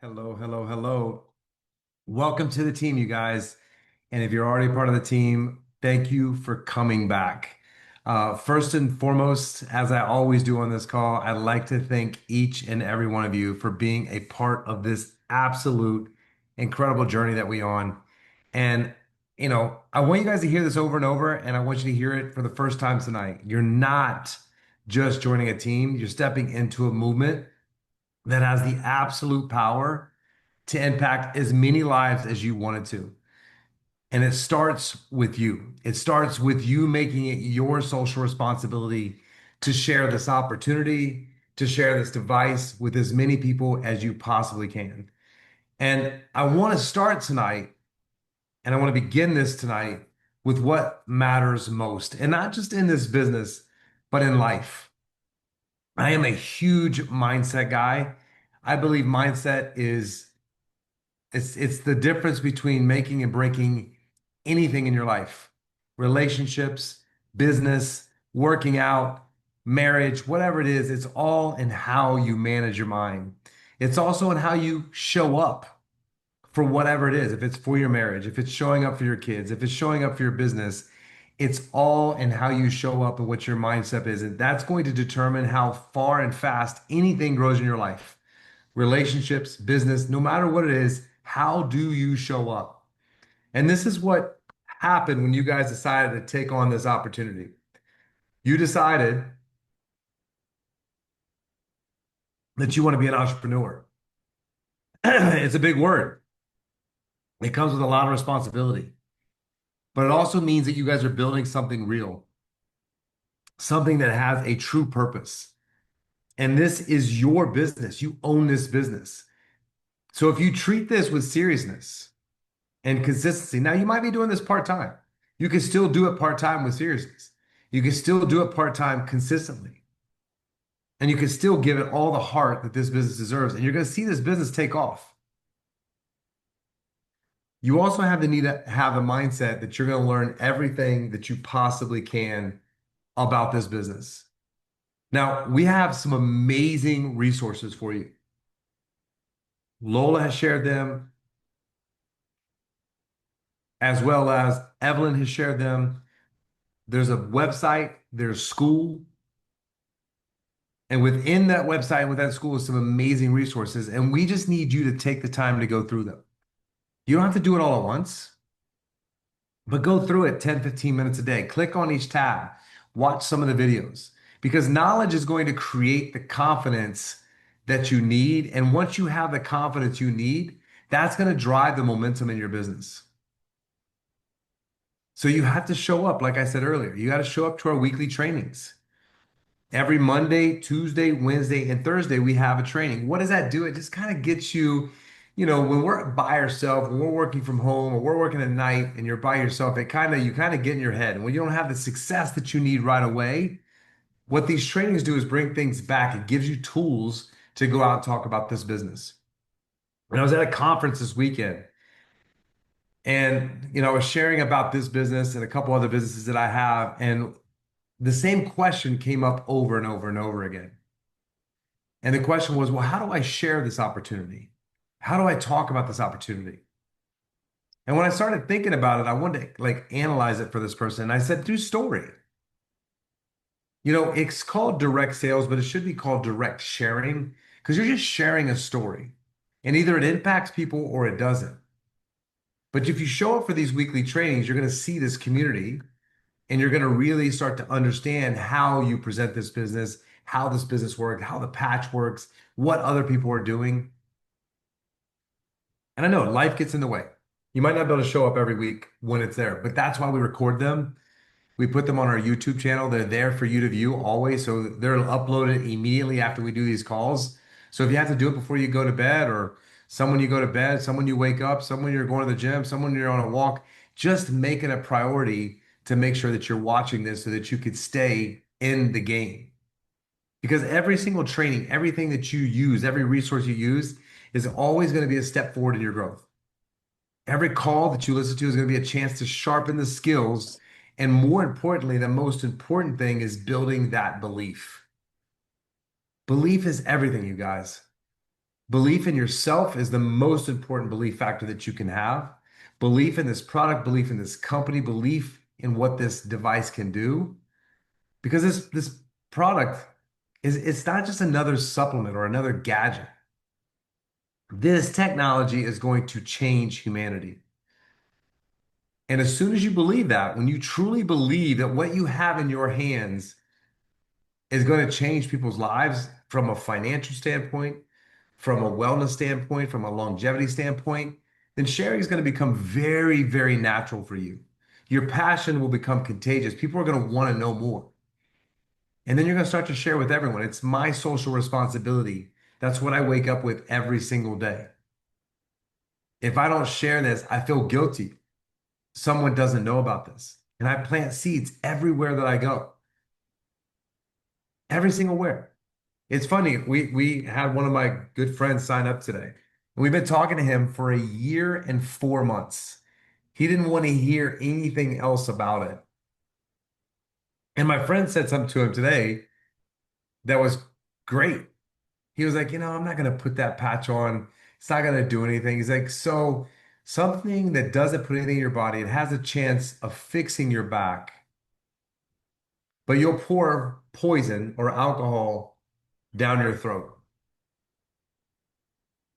Hello, hello, hello. Welcome to the team, you guys. And if you're already part of the team, thank you for coming back. First and foremost, as I always do on this call, I'd like to thank each and every one of you for being a part of this absolute incredible journey that we on. And, I want you guys to hear this over and over, and I want you to hear it for the first time tonight. You're not just joining a team, you're stepping into a movement that has the absolute power to impact as many lives as you want it to. And it starts with you. It starts with you making it your social responsibility to share this opportunity, to share this device with as many people as you possibly can. And I want to start tonight, and I want to begin this tonight with what matters most, and not just in this business, but in life. I am a huge mindset guy. I believe mindset is it's the difference between making and breaking anything in your life. Relationships, business, working out, marriage, whatever it is, it's all in how you manage your mind. It's also in how you show up for whatever it is. If it's for your marriage, if it's showing up for your kids, if it's showing up for your business, it's all in how you show up and what your mindset is. And that's going to determine how far and fast anything grows in your life. Relationships, business, no matter what it is, how do you show up? And this is what happened when you guys decided to take on this opportunity. You decided that you want to be an entrepreneur. It's a big word. It comes with a lot of responsibility, but it also means that you guys are building something real, something that has a true purpose. And this is your business. You own this business. So if you treat this with seriousness and consistency, now you might be doing this part time. You can still do it part time with seriousness. You can still do it part time consistently. And you can still give it all the heart that this business deserves. And you're going to see this business take off. You also have the need to have a mindset that you're going to learn everything that you possibly can about this business. Now, we have some amazing resources for you. Lola has shared them, as well as Evelyn has shared them. There's a website, there's school, and within that website and with that school is some amazing resources. And we just need you to take the time to go through them. You don't have to do it all at once, but go through it 10, 15 minutes a day. Click on each tab, watch some of the videos, because knowledge is going to create the confidence that you need. And once you have the confidence you need, that's going to drive the momentum in your business. So you have to show up, like I said earlier. You got to show up to our weekly trainings. Every Monday, Tuesday, Wednesday, and Thursday, we have a training. What does that do? It just kind of gets you, when we're by ourselves, when we're working from home or we're working at night and you're by yourself, you kind of get in your head. And when you don't have the success that you need right away, what these trainings do is bring things back. It gives you tools to go out and talk about this business. And I was at a conference this weekend and, I was sharing about this business and a couple other businesses that I have. And the same question came up over and over and over again. And the question was, well, how do I share this opportunity? How do I talk about this opportunity? And when I started thinking about it, I wanted to analyze it for this person. And I said, do story. It's called direct sales, but it should be called direct sharing because you're just sharing a story. And either it impacts people or it doesn't. But if you show up for these weekly trainings, you're going to see this community and you're going to really start to understand how you present this business, how this business works, how the patch works, what other people are doing. And I know life gets in the way. You might not be able to show up every week when it's there, but that's why we record them. We put them on our YouTube channel. They're there for you to view always. So they're uploaded immediately after we do these calls. So if you have to do it before you go to bed or someone you go to bed, someone you wake up, someone you're going to the gym, someone you're on a walk, just make it a priority to make sure that you're watching this so that you could stay in the game. Because every single training, everything that you use, every resource you use is always going to be a step forward in your growth. Every call that you listen to is going to be a chance to sharpen the skills. And more importantly, the most important thing is building that belief. Belief is everything, you guys. Belief in yourself is the most important belief factor that you can have. Belief in this product, belief in this company, belief in what this device can do. Because this product is it's not just another supplement or another gadget. This technology is going to change humanity. And as soon as you believe that, when you truly believe that what you have in your hands is going to change people's lives from a financial standpoint, from a wellness standpoint, from a longevity standpoint, then sharing is going to become very, very natural for you. Your passion will become contagious. People are going to want to know more. And then you're going to start to share with everyone. It's my social responsibility. That's what I wake up with every single day. If I don't share this, I feel guilty. Someone doesn't know about this. And I plant seeds everywhere that I go, every single where. It's funny. We had one of my good friends sign up today. And we've been talking to him for a year and 4 months. He didn't want to hear anything else about it. And my friend said something to him today that was great. He was like, I'm not going to put that patch on. It's not going to do anything. He's like, so something that doesn't put anything in your body, it has a chance of fixing your back, but you'll pour poison or alcohol down your throat.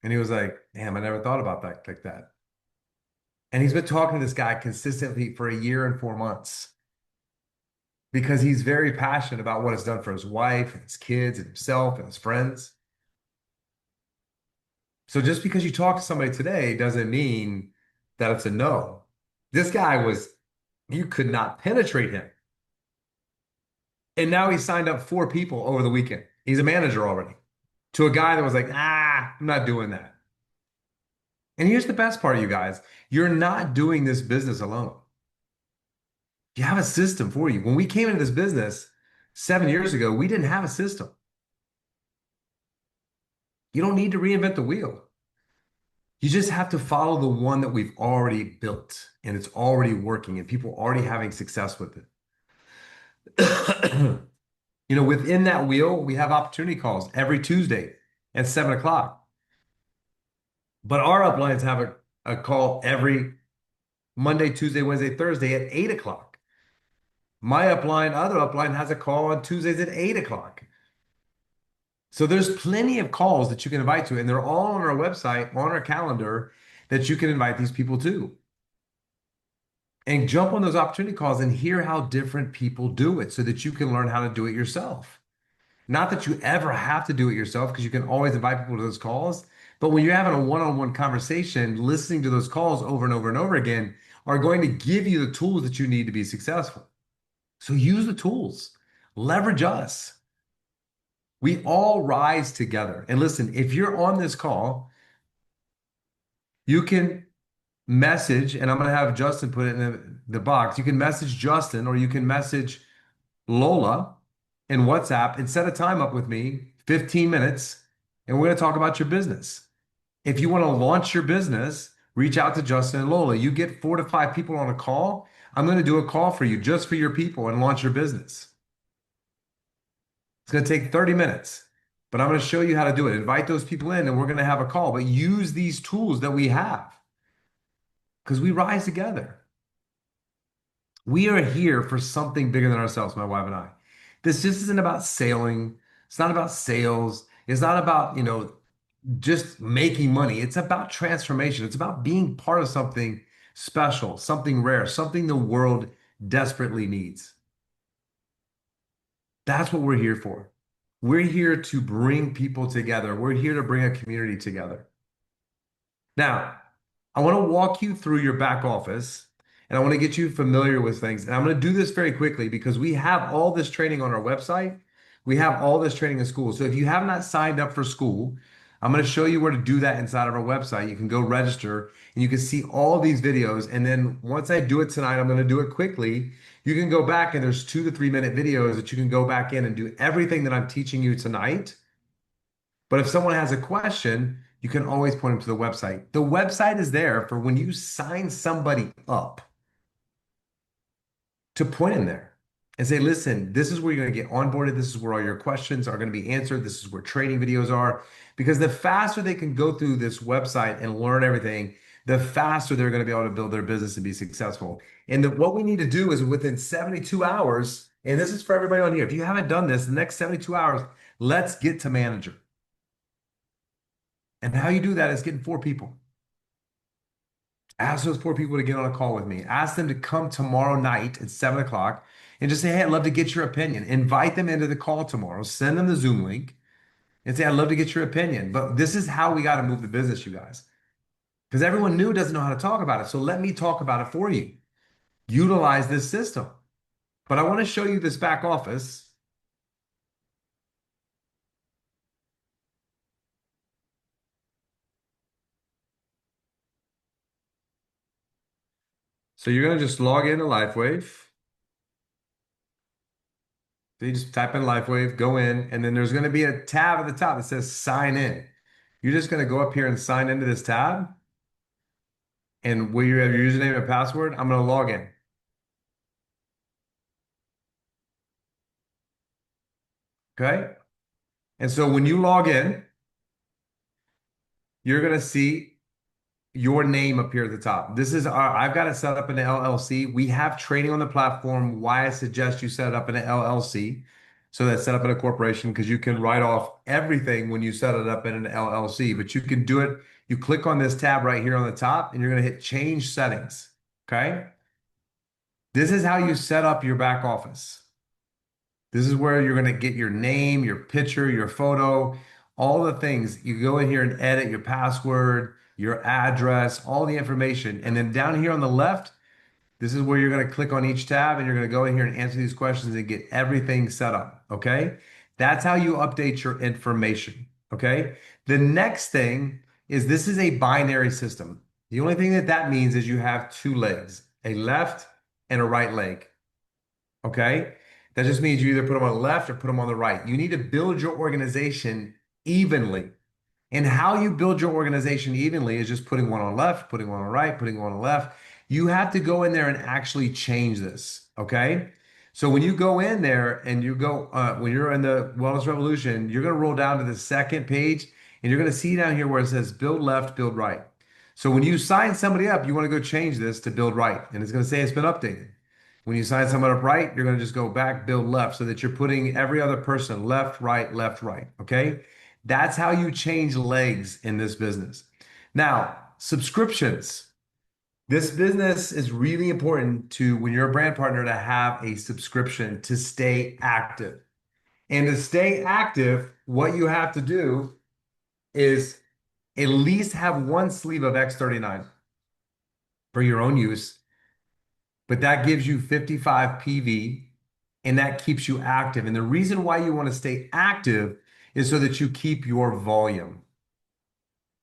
And he was like, damn, I never thought about that like that. And he's been talking to this guy consistently for a year and 4 months because he's very passionate about what it's done for his wife and his kids and himself and his friends. So just because you talk to somebody today doesn't mean that it's a no. This guy was, you could not penetrate him. And now he signed up 4 people over the weekend. He's a manager already to a guy that was like, I'm not doing that. And here's the best part, you guys. You're not doing this business alone. You have a system for you. When we came into this business 7 years ago, we didn't have a system. You don't need to reinvent the wheel. You just have to follow the one that we've already built and it's already working and people already having success with it. Within that wheel, we have opportunity calls every Tuesday at 7 o'clock. But our uplines have a call every Monday, Tuesday, Wednesday, Thursday at 8 o'clock. My upline, other upline has a call on Tuesdays at 8 o'clock. So there's plenty of calls that you can invite to, and they're all on our website, on our calendar, that you can invite these people to. And jump on those opportunity calls and hear how different people do it so that you can learn how to do it yourself. Not that you ever have to do it yourself, because you can always invite people to those calls. But when you're having a one-on-one conversation, listening to those calls over and over and over again are going to give you the tools that you need to be successful. So use the tools, leverage us. We all rise together. And listen, if you're on this call, you can message, and I'm going to have Justin put it in the box. You can message Justin or you can message Lola in WhatsApp and set a time up with me, 15 minutes, and we're going to talk about your business. If you want to launch your business, reach out to Justin and Lola. You get 4 to 5 people on a call. I'm going to do a call for you just for your people and launch your business. It's going to take 30 minutes, but I'm going to show you how to do it. Invite those people in and we're going to have a call, but use these tools that we have because we rise together. We are here for something bigger than ourselves, my wife and I. This just isn't about sailing. It's not about sales. It's not about, just making money. It's about transformation. It's about being part of something special, something rare, something the world desperately needs. That's what we're here for. We're here to bring people together. We're here to bring a community together. Now, I want to walk you through your back office and I want to get you familiar with things. And I'm going to do this very quickly because we have all this training on our website. We have all this training in school. So if you have not signed up for school, I'm going to show you where to do that inside of our website. You can go register and you can see all these videos. And then once I do it tonight, I'm going to do it quickly. You can go back and there's 2 to 3 minute videos that you can go back in and do everything that I'm teaching you tonight. But if someone has a question, you can always point them to the website. The website is there for when you sign somebody up to point in there. and say, listen, this is where you're going to get onboarded. This is where all your questions are going to be answered. This is where training videos are. Because the faster they can go through this website and learn everything, the faster they're going to be able to build their business and be successful. And what we need to do is within 72 hours, and this is for everybody on here, if you haven't done this, the next 72 hours, let's get to manager. And how you do that is getting four people. Ask those four people to get on a call with me. Ask them to come tomorrow night at 7 o'clock and just say, hey, I'd love to get your opinion. Invite them into the call tomorrow. Send them the Zoom link and say, I'd love to get your opinion. But this is how we got to move the business, you guys. Because everyone new doesn't know how to talk about it. So let me talk about it for you. Utilize this system. But I want to show you this back office. So you're going to just log into LifeWave. So you just type in LifeWave, go in, and then there's going to be a tab at the top that says sign in. You're just going to go up here and sign into this tab. And where you have your username and password, I'm going to log in. Okay. And so when you log in, you're going to see your name appear at the top. I've got it set up in an LLC. We have training on the platform. Why I suggest you set it up in an LLC. So that's set up in a corporation because you can write off everything when you set it up in an LLC, but you can do it. You click on this tab right here on the top and you're going to hit change settings. Okay. This is how you set up your back office. This is where you're going to get your name, your picture, your photo, all the things. You go in here and edit your password, your address, all the information. And then down here on the left, this is where you're going to click on each tab and you're going to go in here and answer these questions and get everything set up. Okay. That's how you update your information. Okay. The next thing is this is a binary system. The only thing that that means is you have two legs, a left and a right leg. Okay. That just means you either put them on the left or put them on the right. You need to build your organization evenly. And how you build your organization evenly is just putting one on left, putting one on right, putting one on left. You have to go in there and actually change this. Okay. So when you go in there and you go, when you're in the Wellness Revolution, you're going to roll down to the second page and you're going to see down here where it says build left, build right. So when you sign somebody up, you want to go change this to build right. And it's going to say it's been updated. When you sign someone up right, you're going to just go back, build left, so that you're putting every other person left, right, left, right. Okay. That's how you change legs in this business. Now, subscriptions. This business is really important to when you're a brand partner to have a subscription to stay active. And to stay active, what you have to do is at least have one sleeve of X39 for your own use, but that gives you 55 PV and that keeps you active. And the reason why you want to stay active is so that you keep your volume.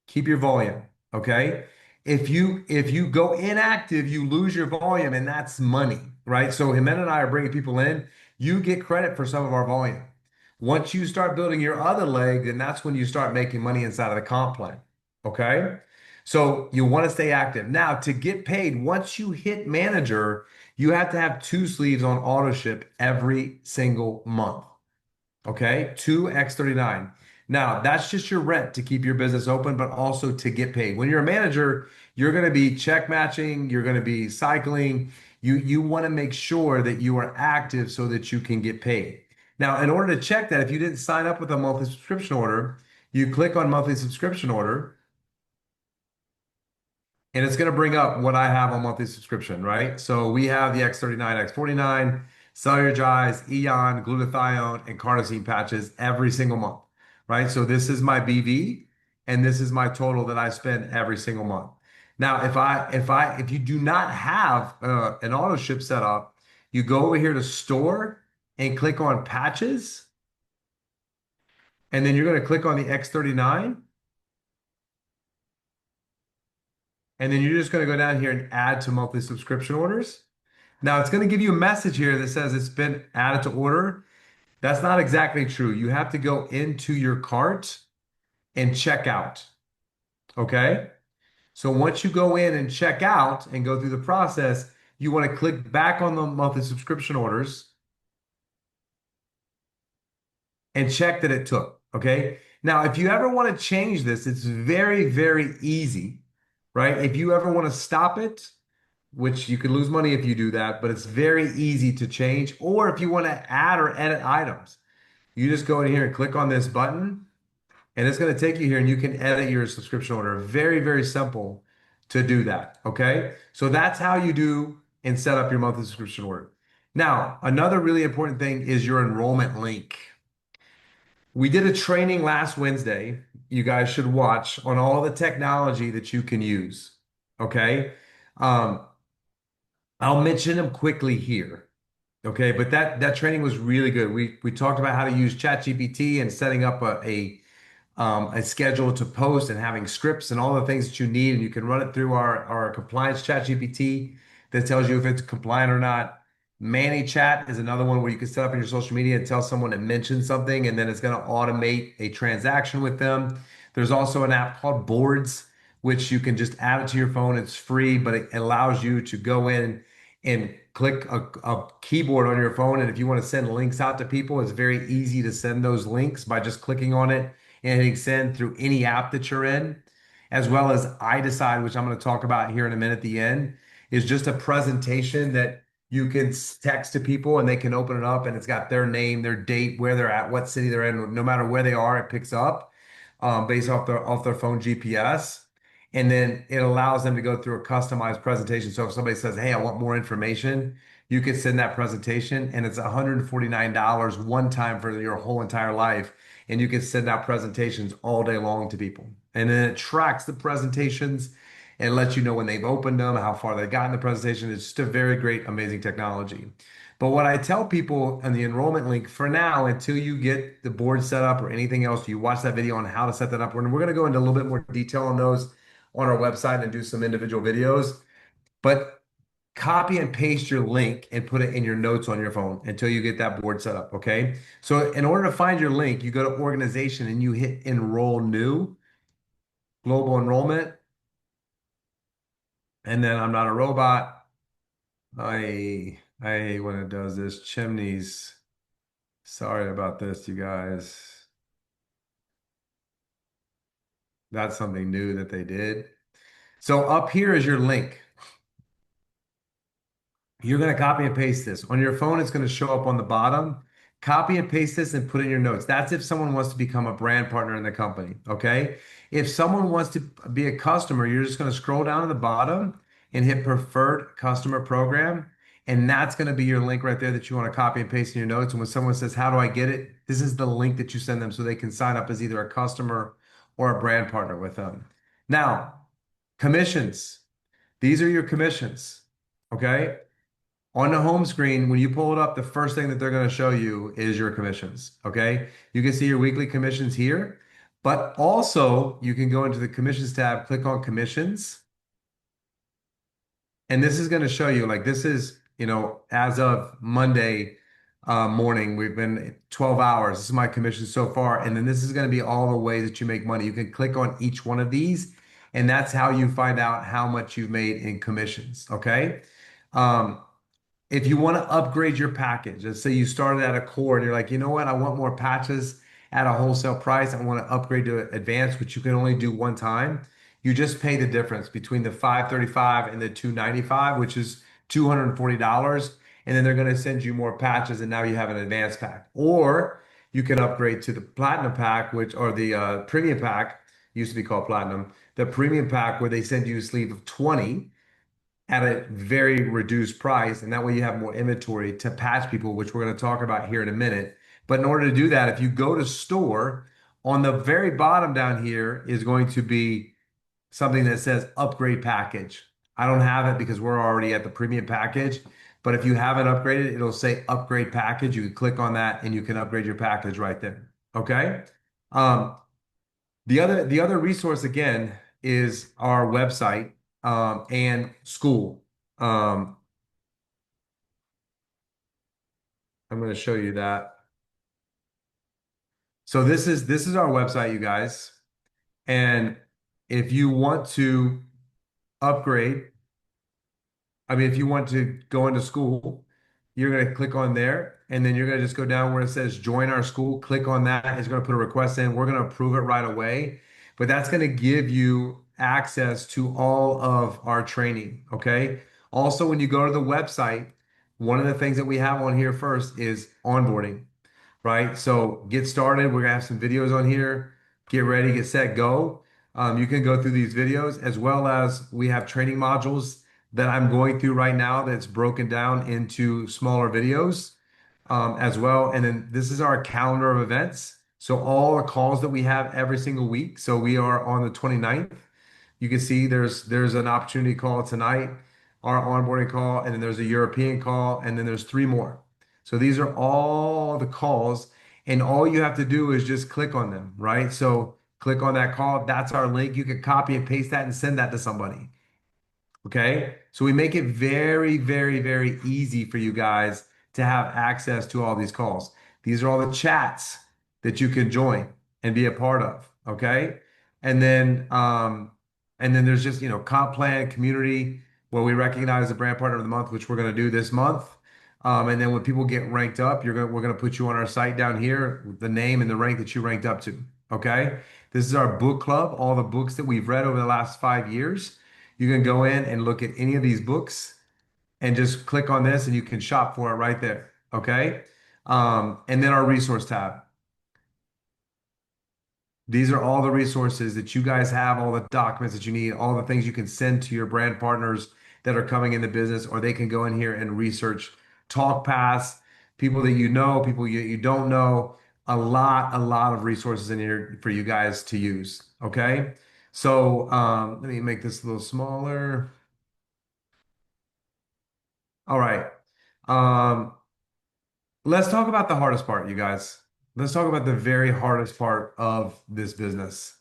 Keep your volume, okay? If you go inactive, you lose your volume and that's money, right? So Jimenez and I are bringing people in. You get credit for some of our volume. Once you start building your other leg, then that's when you start making money inside of the comp plan, okay? So you want to stay active. Now, to get paid, once you hit manager, you have to have two sleeves on auto ship every single month. Okay, 2x39. Now, that's just your rent to keep your business open, but also to get paid. When you're a manager, you're going to be check matching, you're going to be cycling. You want to make sure that you are active so that you can get paid. Now, in order to check that, if you didn't sign up with a monthly subscription order, you click on monthly subscription order, and it's going to bring up what I have on monthly subscription, right? So we have the X39, X49, Cellular Eon, glutathione, and carnosine patches every single month, right? So this is my BV, and this is my total that I spend every single month. Now, if you do not have an auto ship set up, you go over here to store and click on patches, and then you're going to click on the X39. And then you're just going to go down here and add to monthly subscription orders. Now it's going to give you a message here that says it's been added to order. That's not exactly true. You have to go into your cart and check out. Okay. So once you go in and check out and go through the process, you want to click back on the monthly subscription orders. and check that it took. Okay. Now, if you ever want to change this, it's very, very easy, right? If you ever want to stop it, which you could lose money if you do that, but it's very easy to change. Or if you want to add or edit items, you just go in here and click on this button, and it's going to take you here and you can edit your subscription order. Very, very simple to do that. Okay. So that's how you do and set up your monthly subscription order. Now, another really important thing is your enrollment link. We did a training last Wednesday. You guys should watch on all the technology that you can use. Okay. Um, I'll mention them quickly here. Okay, but that training was really good. We talked about how to use ChatGPT and setting up a schedule to post and having scripts and all the things that you need. And you can run it through our compliance chat GPT that tells you if it's compliant or not. Manny Chat is another one where you can set up in your social media and tell someone to mention something, and then it's going to automate a transaction with them. There's also an app called Boards, which you can just add it to your phone. It's free, but it allows you to go in and click a keyboard on your phone. And if you want to send links out to people, it's very easy to send those links by just clicking on it and hitting send through any app that you're in, as well as I Decide, which I'm going to talk about here in a minute at the end, is just a presentation that you can text to people and they can open it up and it's got their name, their date, where they're at, what city they're in. No matter where they are, it picks up based off their phone GPS. And then it allows them to go through a customized presentation. So if somebody says, "Hey, I want more information," you can send that presentation and it's $149 one time for your whole entire life. And you can send out presentations all day long to people. And then it tracks the presentations and lets you know when they've opened them, how far they've gotten the presentation. It's just a very great, amazing technology. But what I tell people in the enrollment link for now, until you get the board set up or anything else, you watch that video on how to set that up. We're going to go into a little bit more detail on those on our website and do some individual videos. But copy and paste your link and put it in your notes on your phone until you get that board set up. Okay. So in order to find your link, you go to organization and you hit enroll new, global enrollment. And then I'm not a robot. I hate when it does this. Chimneys. Sorry about this, you guys. That's something new that they did. So up here is your link. You're going to copy and paste this. On your phone, it's going to show up on the bottom. Copy and paste this and put it in your notes. That's if someone wants to become a brand partner in the company. Okay. If someone wants to be a customer, you're just going to scroll down to the bottom and hit preferred customer program. And that's going to be your link right there that you want to copy and paste in your notes. And when someone says, "How do I get it?" This is the link that you send them so they can sign up as either a customer or a brand partner with them. Now, commissions. These are your commissions. Okay. On the home screen, when you pull it up, the first thing that they're going to show you is your commissions. Okay. You can see your weekly commissions here, but also you can go into the commissions tab, click on commissions, and this is going to show you like this is, as of Monday morning, we've been 12 hours. This is my commission so far. And then this is going to be all the ways that you make money. You can click on each one of these, and that's how you find out how much you've made in commissions. Okay. Um, if you want to upgrade your package, let's say you started at a core and you're like, you know what, I want more patches at a wholesale price. I want to upgrade to advanced, which you can only do one time. You just pay the difference between the 535 and the 295, which is $240. And then they're going to send you more patches, and now you have an advanced pack. Or you can upgrade to the platinum pack, or the premium pack, used to be called platinum, the premium pack where they send you a sleeve of 20 at a very reduced price, and that way you have more inventory to patch people, which we're going to talk about here in a minute. But in order to do that, if you go to store, on the very bottom down here is going to be something that says upgrade package. I don't have it because we're already at the premium package, but if you haven't upgraded, it'll say upgrade package. You can click on that and you can upgrade your package right there. Okay. Um, the other resource again is our website and school. Um, I'm going to show you that. So this is our website, you guys. And if you want to upgrade, I mean, if you want to go into school, you're going to click on there and then you're going to just go down where it says join our school. Click on that. It's going to put a request in. We're going to approve it right away. But that's going to give you access to all of our training. Okay. Also, when you go to the website, one of the things that we have on here first is onboarding, right? So get started. We're gonna have some videos on here. Get ready, get set, go. You can go through these videos as well as we have training modules that I'm going through right now that's broken down into smaller videos as well. And then this is our calendar of events. So all the calls that we have every single week. So we are on the 29th. You can see there's an opportunity call tonight, our onboarding call, and then there's a European call, and then there's three more. So these are all the calls, and all you have to do is just click on them, right? So click on that call. That's our link. You can copy and paste that and send that to somebody. Okay. So we make it very, very, very easy for you guys to have access to all these calls. These are all the chats that you can join and be a part of. Okay. And then, um, and then there's just, comp plan community where we recognize the brand partner of the month, which we're going to do this month. And then when people get ranked up, we're going to put you on our site down here, with the name and the rank that you ranked up to. Okay. This is our book club, all the books that we've read over the last 5 years. You can go in and look at any of these books and just click on this and you can shop for it right there. Okay. And then our resource tab. These are all the resources that you guys have, all the documents that you need, all the things you can send to your brand partners that are coming into business, or they can go in here and research talk paths, people that you know, people you don't know, a lot of resources in here for you guys to use. Okay. So let me make this a little smaller. All right. Um, let's talk about the hardest part, you guys. Let's talk about the very hardest part of this business.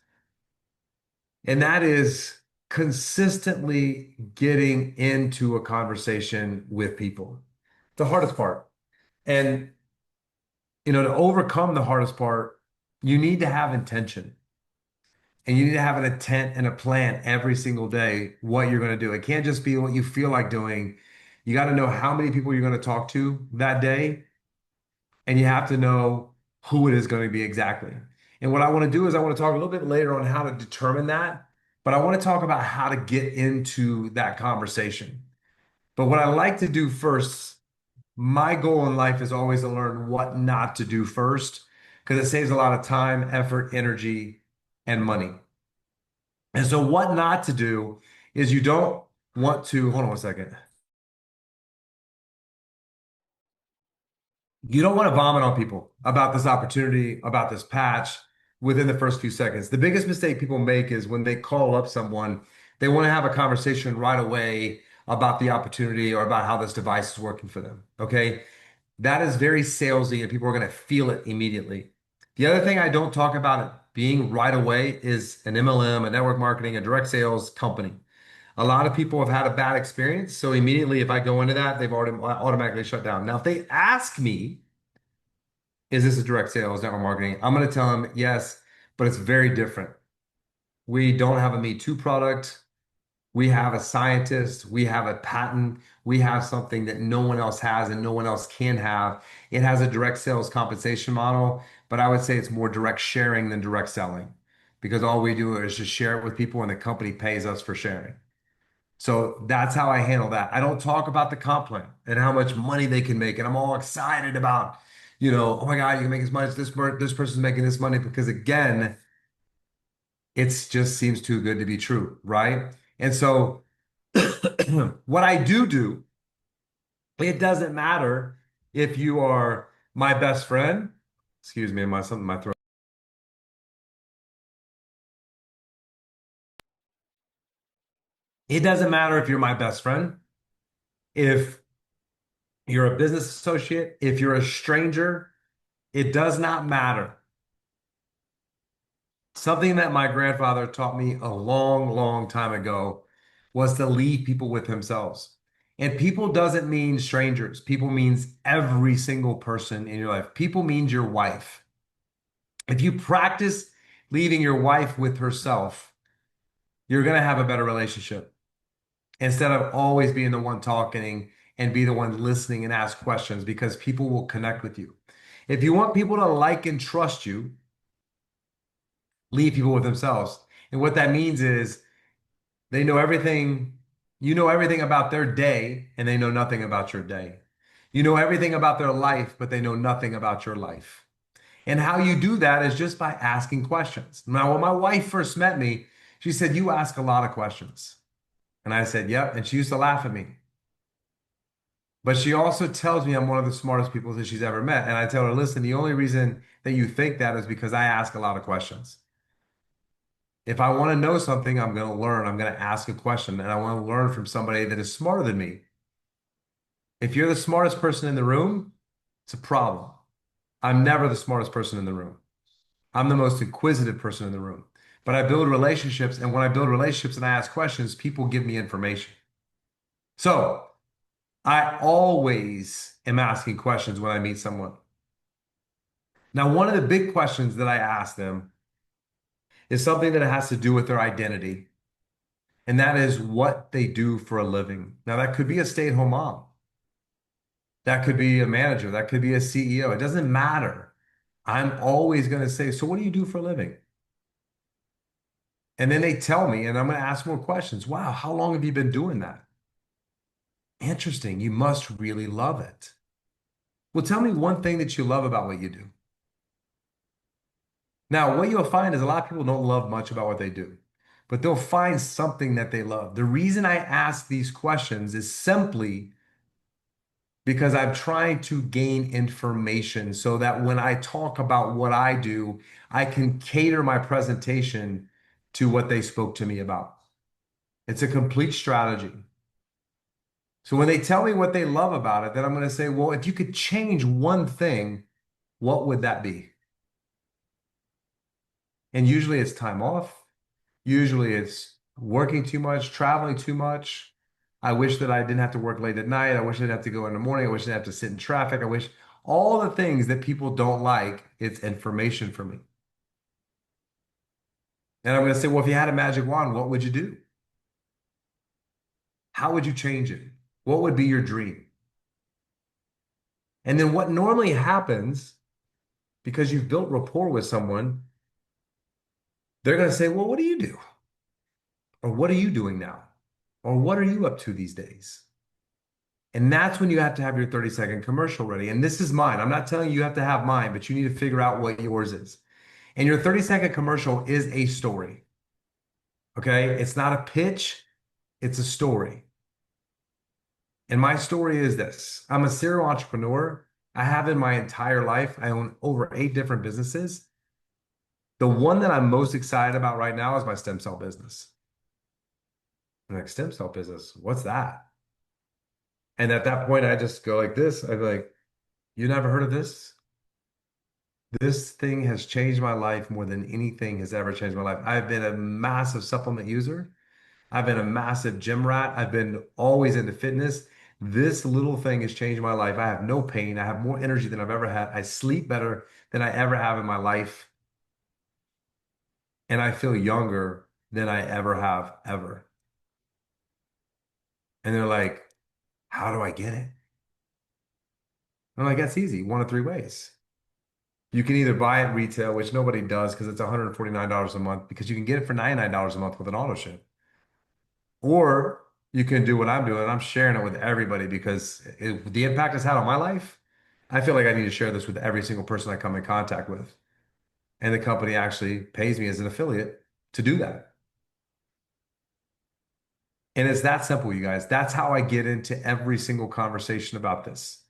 And that is consistently getting into a conversation with people. The hardest part. And, to overcome the hardest part, you need to have intention. And you need to have an intent and a plan every single day what you're going to do. It can't just be what you feel like doing. You got to know how many people you're going to talk to that day, and you have to know who it is going to be exactly. And what I want to do is I want to talk a little bit later on how to determine that, but I want to talk about how to get into that conversation. But what I like to do first, my goal in life is always to learn what not to do first, because it saves a lot of time, effort, energy, and money. And so what not to do is you don't want to, hold on one second. You don't want to vomit on people about this opportunity, about this patch within the first few seconds. The biggest mistake people make is when they call up someone, they want to have a conversation right away about the opportunity or about how this device is working for them. Okay. That is very salesy and people are going to feel it immediately. The other thing I don't talk about it being right away is an MLM, a network marketing, a direct sales company. A lot of people have had a bad experience. So immediately, if I go into that, they've already automatically shut down. Now, if they ask me, is this a direct sales network marketing? I'm going to tell them yes, but it's very different. We don't have a Me Too product. We have a scientist. We have a patent. We have something that no one else has and no one else can have. It has a direct sales compensation model, but I would say it's more direct sharing than direct selling because all we do is just share it with people and the company pays us for sharing. So that's how I handle that. I don't talk about the comp plan and how much money they can make. And I'm all excited about, oh my God, you can make as much as this person's making this money because again, it just seems too good to be true, right? And so what I do, it doesn't matter if you are my best friend. Excuse me, my something in my throat. It doesn't matter if you're my best friend, if you're a business associate, if you're a stranger, it does not matter. Something that my grandfather taught me a long, long time ago was to leave people with themselves. And people doesn't mean strangers. People means every single person in your life. People means your wife. If you practice leaving your wife with herself, you're going to have a better relationship instead of always being the one talking and be the one listening and ask questions because people will connect with you. If you want people to like and trust you, leave people with themselves. And what that means is they know everything, you know everything about their day, and they know nothing about your day. You know everything about their life, but they know nothing about your life. And how you do that is just by asking questions. Now, when my wife first met me, she said, "You ask a lot of questions." And I said, "Yep." And she used to laugh at me. But she also tells me I'm one of the smartest people that she's ever met. And I tell her, "Listen, the only reason that you think that is because I ask a lot of questions. If I want to know something, I'm going to learn. I'm going to ask a question, and I want to learn from somebody that is smarter than me. If you're the smartest person in the room, it's a problem. I'm never the smartest person in the room. I'm the most inquisitive person in the room. But I build relationships, and when I build relationships and I ask questions, people give me information. So I always am asking questions when I meet someone. Now, one of the big questions that I ask them is something that has to do with their identity, and that is what they do for a living. Now, that could be a stay-at-home mom. That could be a manager. That could be a CEO. It doesn't matter. I'm always going to say, "So what do you do for a living?" And then they tell me, and I'm going to ask more questions. "Wow, how long have you been doing that?" "Interesting. You must really love it." "Well, tell me one thing that you love about what you do." Now, what you'll find is a lot of people don't love much about what they do, but they'll find something that they love. The reason I ask these questions is simply because I'm trying to gain information so that when I talk about what I do, I can cater my presentation to what they spoke to me about. It's a complete strategy. So when they tell me what they love about it, then I'm going to say, "Well, if you could change one thing, what would that be?" And usually it's time off. Usually it's working too much, traveling too much. I wish that I didn't have to work late at night. I wish I didn't have to go in the morning. I wish I didn't have to sit in traffic. I wish all the things that people don't like, it's information for me. And I'm going to say, "Well, if you had a magic wand, what would you do? How would you change it? What would be your dream?" And then what normally happens, because you've built rapport with someone, they're going to say, "Well, what do you do?" Or "What are you doing now?" Or "What are you up to these days?" And that's when you have to have your 30-second commercial ready. And this is mine. I'm not telling you you have to have mine, but you need to figure out what yours is. And your 30-second commercial is a story. Okay. It's not a pitch, it's a story. And my story is this: I'm a serial entrepreneur. I have in my entire life, I own over 8 different businesses. The one that I'm most excited about right now is my stem cell business. I'm like, "Stem cell business? What's that?" And at that point, I just go like this. I'd be like, "You never heard of this? This thing has changed my life more than anything has ever changed my life." I've been a massive supplement user. I've been a massive gym rat. I've been always into fitness. This little thing has changed my life. I have no pain. I have more energy than I've ever had. I sleep better than I ever have in my life. And I feel younger than I ever have ever. And they're like, "How do I get it?" I'm like, "That's easy. One of three ways. You can either buy it retail, which nobody does because it's $149 a month, because you can get it for $99 a month with an auto ship. Or you can do what I'm doing. I'm sharing it with everybody because the impact it's had on my life, I feel like I need to share this with every single person I come in contact with. And the company actually pays me as an affiliate to do that. And it's that simple, you guys. That's how I get into every single conversation about this.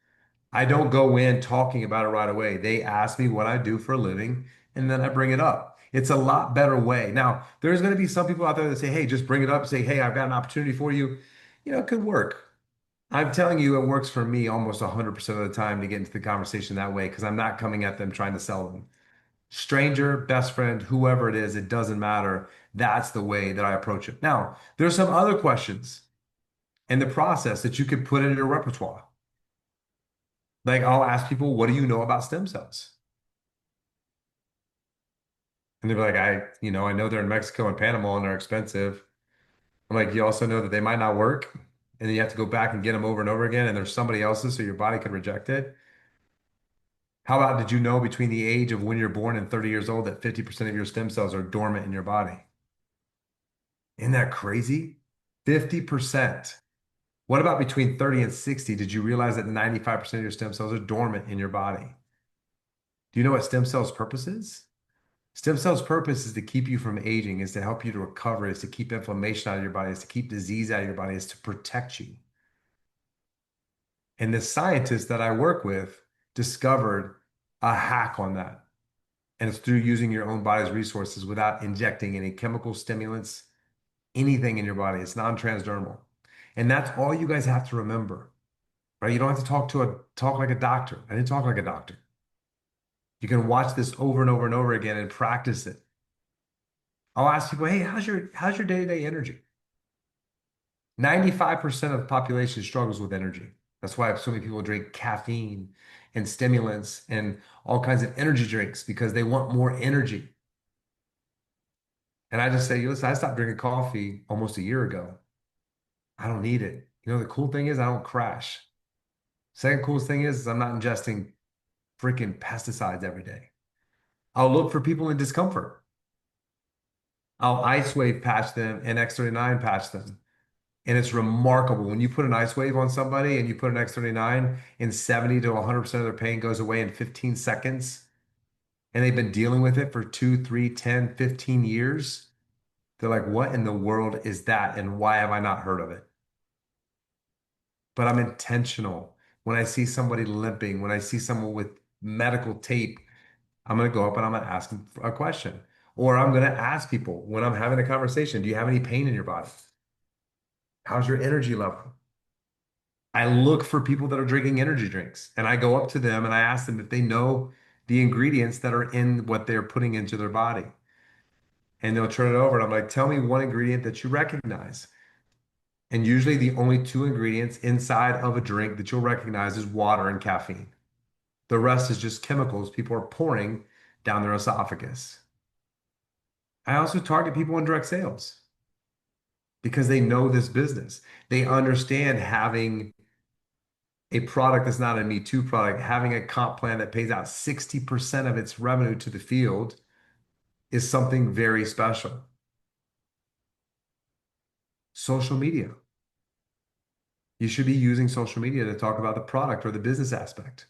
I don't go in talking about it right away. They ask me what I do for a living, and then I bring it up. It's a lot better way. Now, there's going to be some people out there that say, "Hey, just bring it up. Say, hey, I've got an opportunity for you." It could work. I'm telling you, it works for me almost 100% of the time to get into the conversation that way because I'm not coming at them trying to sell them. Stranger, best friend, whoever it is, it doesn't matter. That's the way that I approach it. Now, there's some other questions in the process that you could put in your repertoire. Like I'll ask people, "What do you know about stem cells?" And they're like, I know they're in Mexico and Panama and they're expensive." I'm like, "You also know that they might not work and then you have to go back and get them over and over again, and there's somebody else's, so your body could reject it. How about did you know between the age of when you're born and 30 years old that 50% of your stem cells are dormant in your body? Isn't that crazy? 50%. What about between 30 and 60? Did you realize that 95% of your stem cells are dormant in your body? Do you know what stem cells' purpose is? Stem cells' purpose is to keep you from aging, is to help you to recover, is to keep inflammation out of your body, is to keep disease out of your body, is to protect you. And the scientists that I work with discovered a hack on that. And it's through using your own body's resources without injecting any chemical stimulants, anything in your body. It's non-transdermal. And that's all you guys have to remember, right? You don't have to talk like a doctor. I didn't talk like a doctor. You can watch this over and over and over again and practice it. I'll ask people, hey, how's your day-to-day energy? 95% of the population struggles with energy. That's why so many people drink caffeine and stimulants and all kinds of energy drinks because they want more energy. And I just say, listen, I stopped drinking coffee almost a year ago. I don't need it. The cool thing is I don't crash. Second coolest thing is I'm not ingesting freaking pesticides every day. I'll look for people in discomfort. I'll LifeWave patch them and X39 patch them. And it's remarkable when you put an LifeWave on somebody and you put an X39 and 70 to 100% of their pain goes away in 15 seconds. And they've been dealing with it for 2, 3, 10, 15 years. They're like, what in the world is that? And why have I not heard of it? But I'm intentional. When I see somebody limping, when I see someone with medical tape, I'm going to go up and I'm going to ask them a question. Or I'm going to ask people when I'm having a conversation, do you have any pain in your body? How's your energy level? I look for people that are drinking energy drinks and I go up to them and I ask them if they know the ingredients that are in what they're putting into their body. And they'll turn it over and I'm like, tell me one ingredient that you recognize. And usually the only two ingredients inside of a drink that you'll recognize is water and caffeine. The rest is just chemicals people are pouring down their esophagus. I also target people in direct sales because they know this business. They understand having a product that's not a Me Too product, having a comp plan that pays out 60% of its revenue to the field is something very special. Social media. You should be using social media to talk about the product or the business aspect.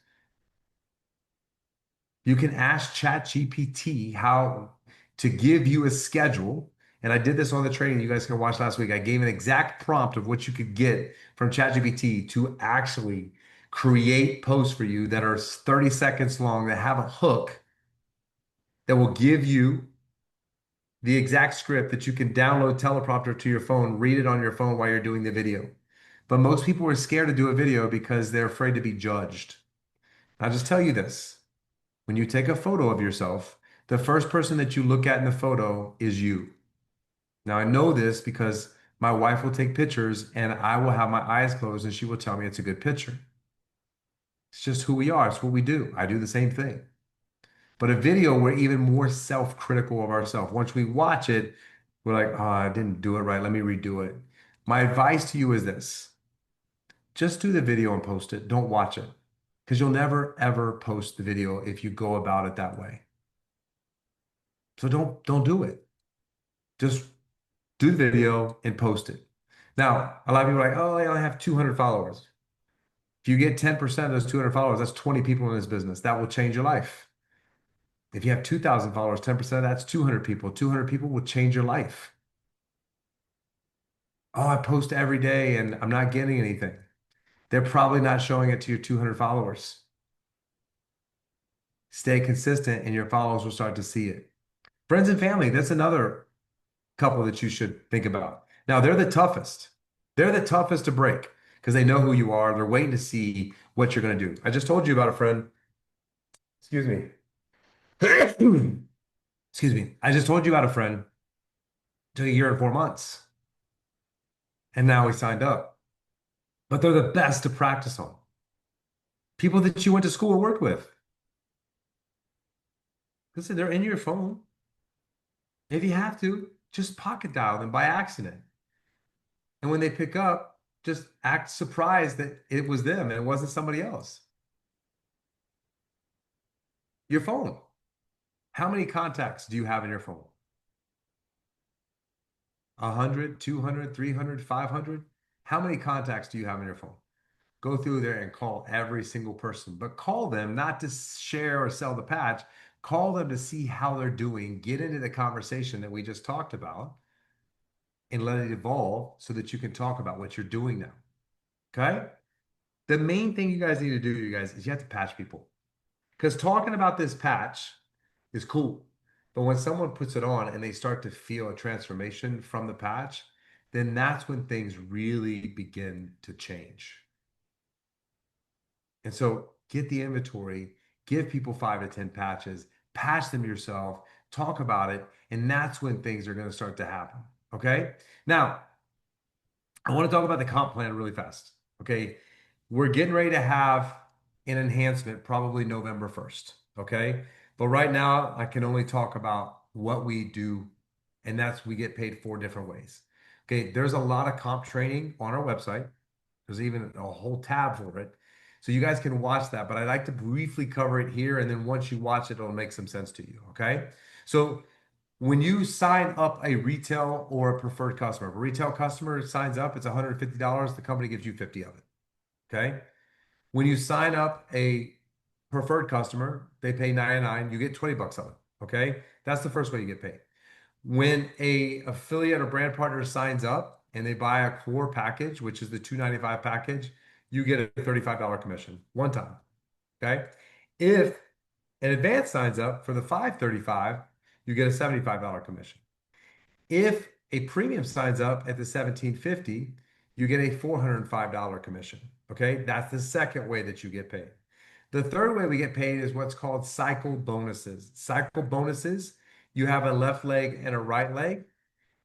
You can ask ChatGPT how to give you a schedule. And I did this on the training you guys can watch last week. I gave an exact prompt of what you could get from ChatGPT to actually create posts for you that are 30 seconds long, that have a hook that will give you the exact script that you can download teleprompter to your phone, read it on your phone while you're doing the video. But most people are scared to do a video because they're afraid to be judged. I'll just tell you this. When you take a photo of yourself, the first person that you look at in the photo is you. Now, I know this because my wife will take pictures and I will have my eyes closed and she will tell me it's a good picture. It's just who we are. It's what we do. I do the same thing. But a video, we're even more self-critical of ourselves. Once we watch it, we're like, oh, I didn't do it right. Let me redo it. My advice to you is this. Just do the video and post it. Don't watch it. Because you'll never, ever post the video if you go about it that way. So don't do it. Just do the video and post it. Now, a lot of people are like, oh, I only have 200 followers. If you get 10% of those 200 followers, that's 20 people in this business. That will change your life. If you have 2,000 followers, 10% of that's 200 people. 200 people will change your life. Oh, I post every day and I'm not getting anything. They're probably not showing it to your 200 followers. Stay consistent and your followers will start to see it. Friends and family, that's another couple that you should think about. Now, they're the toughest. They're the toughest to break because they know who you are. They're waiting to see what you're going to do. I just told you about a friend. Excuse me. Excuse me. I just told you about a friend. Took a year and 4 months. And now he signed up. But they're the best to practice on. People that you went to school or worked with. Listen, they're in your phone. If you have to, just pocket dial them by accident. And when they pick up, just act surprised that it was them and it wasn't somebody else. Your phone. How many contacts do you have in your phone? 100, 200, 300, 500? How many contacts do you have in your phone? Go through there and call every single person, but call them not to share or sell the patch. Call them to see how they're doing, get into the conversation that we just talked about, and let it evolve so that you can talk about what you're doing now. Okay? The main thing you guys need to do, you guys, is you have to patch people. Because talking about this patch is cool. But when someone puts it on and they start to feel a transformation from the patch, then that's when things really begin to change. And so get the inventory, give people 5 to 10 patches, patch them yourself, talk about it, and that's when things are going to start to happen. Okay. Now, I want to talk about the comp plan really fast. Okay. We're getting ready to have an enhancement probably November 1st. Okay. But right now, I can only talk about what we do, and that's we get paid 4 different ways. Okay. There's a lot of comp training on our website. There's even a whole tab for it. So you guys can watch that, but I'd like to briefly cover it here. And then once you watch it, it'll make some sense to you. Okay. So when you sign up a retail or a preferred customer, if a retail customer signs up, it's $150. The company gives you 50 of it. Okay. When you sign up a preferred customer, they pay 99, you get 20 bucks of it. Okay. That's the first way you get paid. When a affiliate or brand partner signs up and they buy a core package, which is the 295 package, you get a $35 commission one time. Okay. If an advance signs up for the 535, you get a $75 commission. If a premium signs up at the 1750, you get a $405 commission. Okay. That's the second way that you get paid. The third way we get paid is what's called cycle bonuses. Cycle bonuses, you have a left leg and a right leg.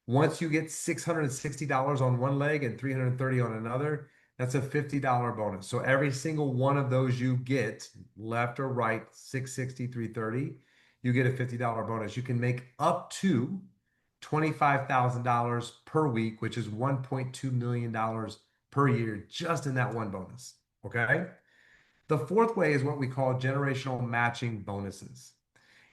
Once you get $660 on one leg and 330 on another, that's a $50 bonus. So every single one of those you get, left or right, 660, 330, you get a $50 bonus. You can make up to $25,000 per week, which is $1.2 million per year just in that one bonus. Okay. The fourth way is what we call generational matching bonuses.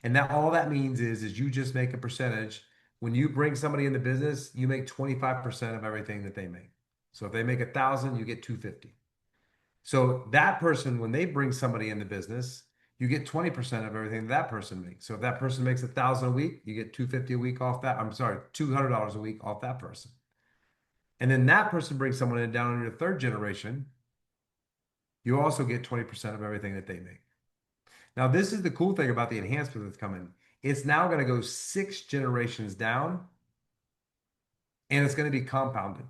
And that all that means is you just make a percentage. When you bring somebody into business, you make 25% of everything that they make. So if they make 1,000, you get 250. So that person, when they bring somebody into business, you get 20% of everything that person makes. So if that person makes 1,000 a week, you get 250 a week off that. I'm sorry, $200 a week off that person. And then that person brings someone in down in your third generation, you also get 20% of everything that they make. Now, this is the cool thing about the enhancement that's coming. It's now going to go 6 generations down and it's going to be compounded.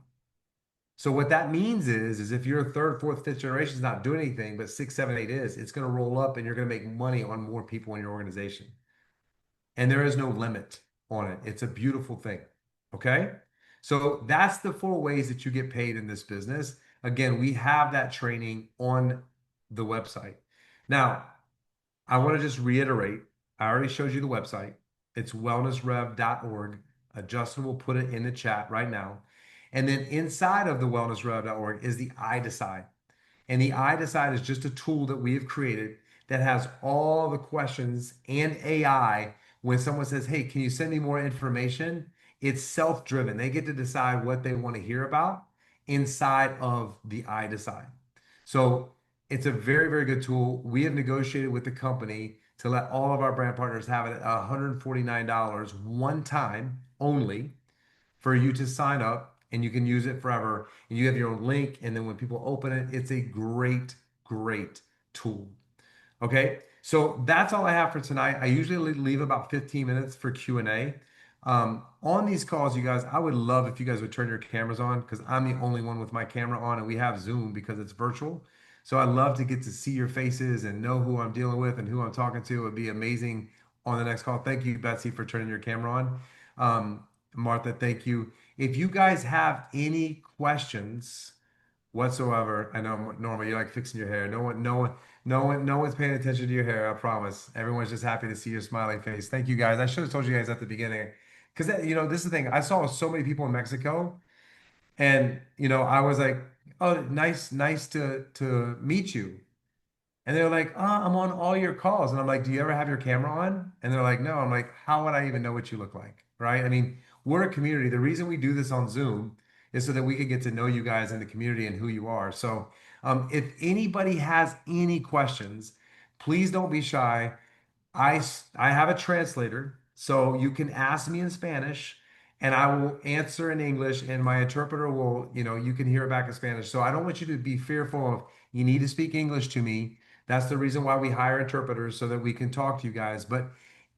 So what that means is if your third, fourth, fifth generation is not doing anything, but six, seven, eight is, it's going to roll up and you're going to make money on more people in your organization. And there is no limit on it. It's a beautiful thing. Okay. So that's the 4 ways that you get paid in this business. Again, we have that training on the website. Now, I want to just reiterate, I already showed you the website. It's wellnessrev.org. Justin will put it in the chat right now. And then inside of the wellnessrev.org is the I Decide. And the I Decide is just a tool that we have created that has all the questions and AI. When someone says, hey, can you send me more information? It's self-driven. They get to decide what they want to hear about inside of the I Decide. So it's a very, very good tool. We have negotiated with the company to let all of our brand partners have it at $149 one time only for you to sign up, and you can use it forever. And you have your own link. And then when people open it, it's a great, great tool. Okay. So that's all I have for tonight. I usually leave about 15 minutes for Q&A. On these calls, you guys, I would love if you guys would turn your cameras on because I'm the only one with my camera on and we have Zoom because it's virtual. So I'd love to get to see your faces and know who I'm dealing with and who I'm talking to. It would be amazing on the next call. Thank you, Betsy, for turning your camera on. Martha, thank you. If you guys have any questions whatsoever, I know Norma, you're like fixing your hair. No one's paying attention to your hair. I promise. Everyone's just happy to see your smiling face. Thank you, guys. I should have told you guys at the beginning, because this is the thing. I saw so many people in Mexico, and I was like, Oh, nice to meet you. And they're like, oh, I'm on all your calls. And I'm like, do you ever have your camera on? And they're like, no. I'm like, how would I even know what you look like? Right? I mean, we're a community. The reason we do this on Zoom is so that we can get to know you guys in the community and who you are. So, if anybody has any questions, please don't be shy. I have a translator, so you can ask me in Spanish and I will answer in English and my interpreter will, you can hear it back in Spanish. So I don't want you to be fearful of you need to speak English to me. That's the reason why we hire interpreters so that we can talk to you guys. But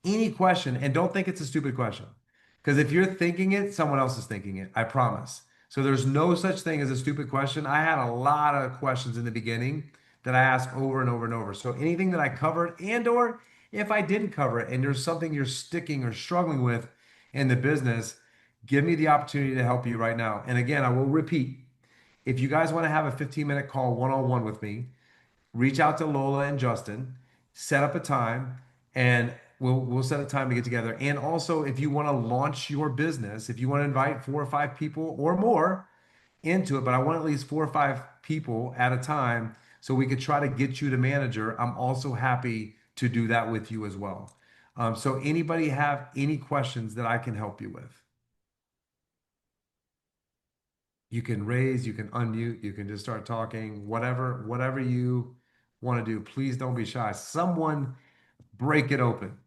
any question, and don't think it's a stupid question. Because if you're thinking it, someone else is thinking it. I promise. So there's no such thing as a stupid question. I had a lot of questions in the beginning that I asked over and over and over. So anything that I covered and or if I didn't cover it and there's something you're sticking or struggling with in the business, give me the opportunity to help you right now. And again, I will repeat, if you guys want to have a 15-minute call one-on-one with me, reach out to Lola and Justin, set up a time, and we'll set a time to get together. And also, if you want to launch your business, if you want to invite 4 or 5 people or more into it, but I want at least 4 or 5 people at a time so we could try to get you to manager. I'm also happy to do that with you as well. So anybody have any questions that I can help you with? You can raise, you can unmute, you can just start talking, whatever you want to do. Please don't be shy. Someone break it open.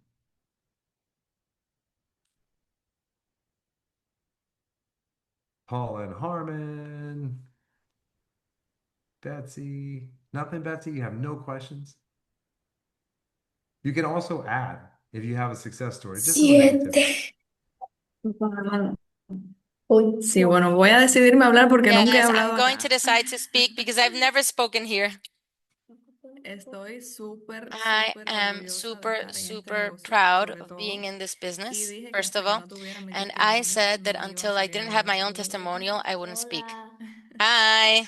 Paul and Harmon, Betsy, nothing, Betsy. You have no questions. You can also add if you have a success story, just no negativity. 7. Wow. Sí, bueno, voy a decidirme a hablar porque nunca he Yes, I'm hablado going to acá. decide to speak because I've never spoken here. Estoy súper, I súper am orgullosa de super, estar en este super negocio, proud sobre of being todo. in this Y business, dije que first hasta of que all. no tuviera mi And I testimonio, said that no iba a until I seguir didn't have my adelante own con el reto. testimonial, I wouldn't speak. Hola. Hi.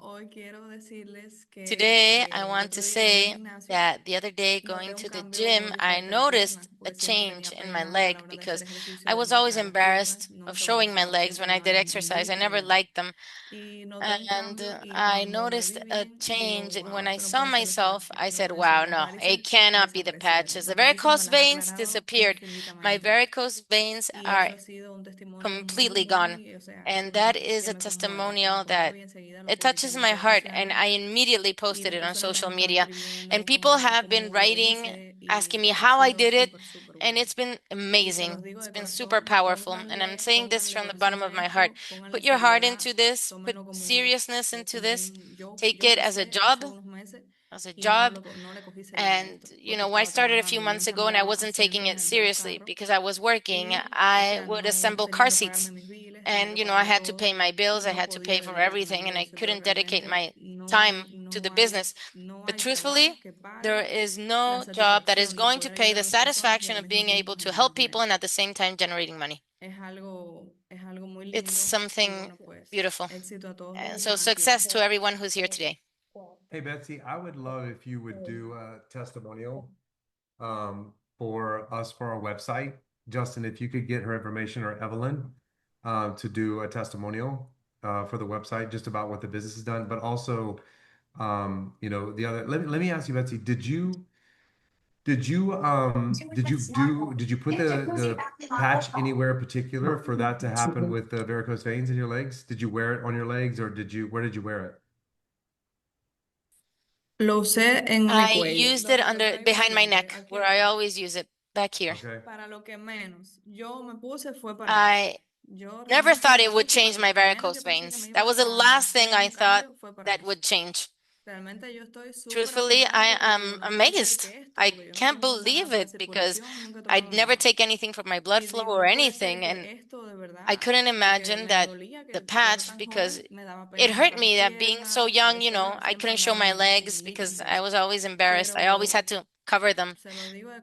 Hoy quiero decirles que Today, I el want to otro día yendo al say gimnasio that the other day going noté un to the cambio gym, I diferente en mi noticed pierna, a porque siempre change tenía in my pena a la leg hora de hacer because ejercicio, I de was always mostrar las piernas. embarrassed of Nunca me showing my gustaba legs siempre when I did más mi exercise. I never glúteo. liked them. Y noté un And cambio y I cuando me noticed vi a bien, digo, change. And wow, when I esto no saw puede ser el myself, patch. I Lo said, pensé, wow, las no, it varices cannot be the patches. desaparecieron. The Las varices me varicose las ha veins aclarado disappeared. My infinitamente. varicose veins Y are eso ha sido un testimonio muy, completely gone. muy, o sea, And that is que a me conmueve, que me testimonial that conmueve y enseguida lo it publiqué touches en mis my redes heart. And I sociales immediately y posted las it on personas me han social estado media. And escribiendo people have been cómo lo writing, hice asking me y ha how I sido did it. súper, súper And bueno. it's been Y se los amazing. digo It's de been super corazón, powerful. And I'm pónganle, saying this pónganle from the bottom corazón of a my heart. esto, pónganle Put your heart seriedad, into this, put tómenlo seriousness into como this. un, Take yo it as a empecé job, hace unos meses as a y no, job. no le cogí seriedad a And, esto you porque know, I estaba started a few trabajando, yo months ago and I ensamblaba wasn't taking it asientos de los seriously carros because I was working. y, o I sea, would no assemble tenía car que pagarme seats. mis biles, tenía And, que you know, I pagarme had to todo pay my bills, y I no had to podía pay for dedicarme al everything, and I negocio, pero couldn't dedicate realmente my time to the business. no But hay truthfully, trabajo que there pague is la no job that is satisfacción de going to poder pay ayudar the a las personas y satisfaction al of mismo being tiempo able to generar help people dinero. and at the same time generating money. Es algo muy It's lindo y something bueno, pues beautiful. éxito a todos los que And so están al pie. success to everyone who's here today. Hey, Betsy, I would love if you would do a testimonial for us for our website. Justin, if you could get her information or Evelyn to do a testimonial for the website just about what the business has done, but also the other let me ask you, Betsy, did you put the patch anywhere particular for that to happen with the varicose veins in your legs? Did you wear it on your legs or where did you wear it? Lo usé en mi I cuello, used it donde lo under traigo behind my siempre, neck aquí where I atrás. always use it back here. Okay. Para lo que menos yo me puse fue para eso. I Yo never realmente thought me it lo would puse change para my lo menos que varicose pensé que me veins. iba That was the a last thing hacer I un thought cambio, fue para that eso. would change. Realmente yo estoy súper Truthfully, asombrada I porque digo, am no puede ser amazed. que esto, I porque yo no can't tomo nada believe para la it because circulación, nunca he I'd tomado never nada. take anything for my blood Y flow digo, or no puede ser anything. que And esto de I verdad, couldn't porque imagine me that dolía the que siendo patch, tan because joven me daba it pena hurt mostrar las me that being so piernas, young, you know, I siempre couldn't show andaba my en legs leggings because y I eso. was always embarrassed. I always Pero had to cover them. se lo digo de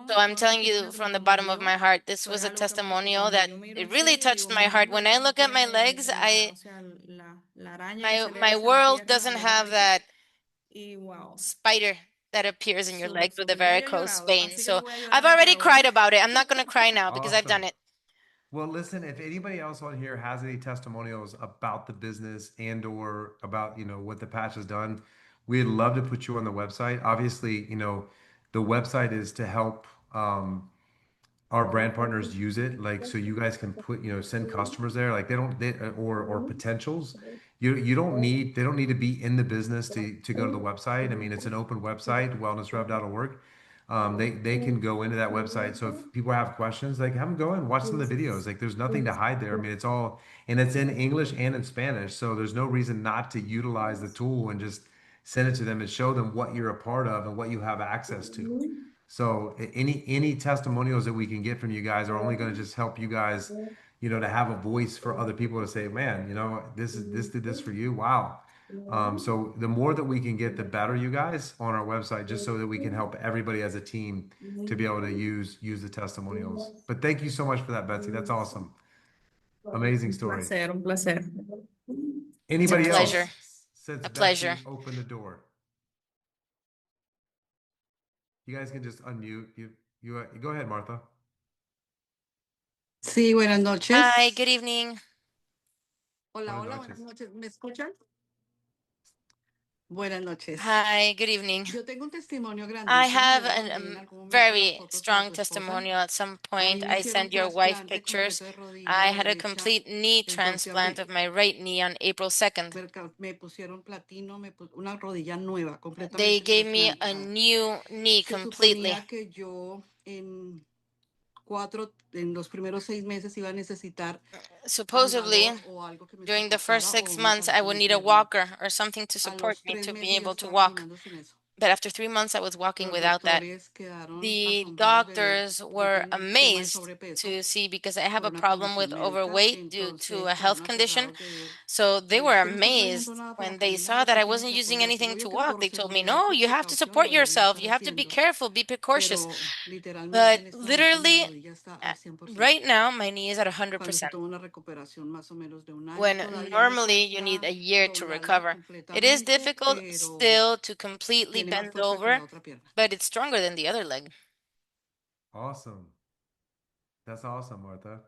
So corazón, I'm fue un telling you testimonio que me from the bottom of my conmovió, heart, this pero was es a algo que testimonial cuando that yo miro it el really cielo, touched digo, mi my heart. mundo When I ya no look at my tiene legs, regla, o sea, la araña que my se le my hace a la world pierna doesn't le have da eso. that Y wow, spider that appears in your súper, leg with the súper. Ya yo he varicose llorado, vein. así que no So voy a I've llorar aquí already cried ahora. about it. I'm not going to cry now because I've done Awesome. it. Well, listen, if anybody else on here has any testimonials about the business and or about, what the patch has done, we'd love to put you on the website. Obviously, the website is to help our brand partners use it, like so you guys can put, send customers there. Like or potentials. You don't need they don't need to be in the business to go to the website. I mean, it's an open website, wellnessrev.org. They can go into that website. So if people have questions, like have them go and watch some of the videos. Like there's nothing to hide there. I mean, it's all and it's in English and in Spanish. So there's no reason not to utilize the tool and just send it to them and show them what you're a part of and what you have access to. So any testimonials that we can get from you guys are only going to just help you guys, to have a voice for other people to say, man, this did this for you. Wow. So the more that we can get, the better, you guys, on our website, just so that we can help everybody as a team to be able to use the testimonials. But thank you so much for that, Betsy. That's awesome. Amazing Un story. placer, un placer. It's a Anybody pleasure. else since A pleasure. Betsy opened the door? You guys can just unmute. You go ahead, Martha. Sí, buenas Hi, noches. good evening. Hola, Buenas hola, buenas noches. noches. ¿Me escuchan? Buenas noches. Hi, good evening. Yo tengo un testimonio I grandísimo. have Yo le a mandé en algún momento las very fotos a strong tu esposa. testimonial. At some A point, mí me I hicieron sent your wife trasplante pictures. completo de rodilla I had a derecha complete knee el 12 de transplant of abril. my right knee on April 2nd. Me pusieron platino, una rodilla nueva, They completamente gave me a trasplantada. new knee Se completely. suponía que yo en los primeros 6 meses iba a necesitar Supposedly, andador o algo que me during the first soportara o 6 months, unos I would tacones need a de goma. walker or something to A support los me 3 to be meses ya able to estaba walk. caminando sin eso. But after 3 months, I was walking Los without that. doctores quedaron The asombrados de ver. doctors Yo were tengo un tema de amazed sobrepeso to see because I have por a una problem with condición médica, overweight due to entonces a health quedaron condition. asombrados de ver So they were que no estoy poniendo amazed nada para when they saw caminar, that usted I tiene wasn't que using apoyarse. anything to Obvio que walk. por They told me, seguridad y no, por you have to precaución support lo yourself. estoy You have to be haciendo, careful, be precautious. pero literalmente But en este momento mi literally, rodilla está al 100%. right now, my knee is at Cuando se 100%. toma una recuperación más o menos de un año, When todavía me normally you need cuesta a year to doblarla recover. It is completamente, difficult pero still to completely tiene más bend fuerza que la over, otra pierna. but it's stronger than the other leg. Awesome. That's awesome, Martha.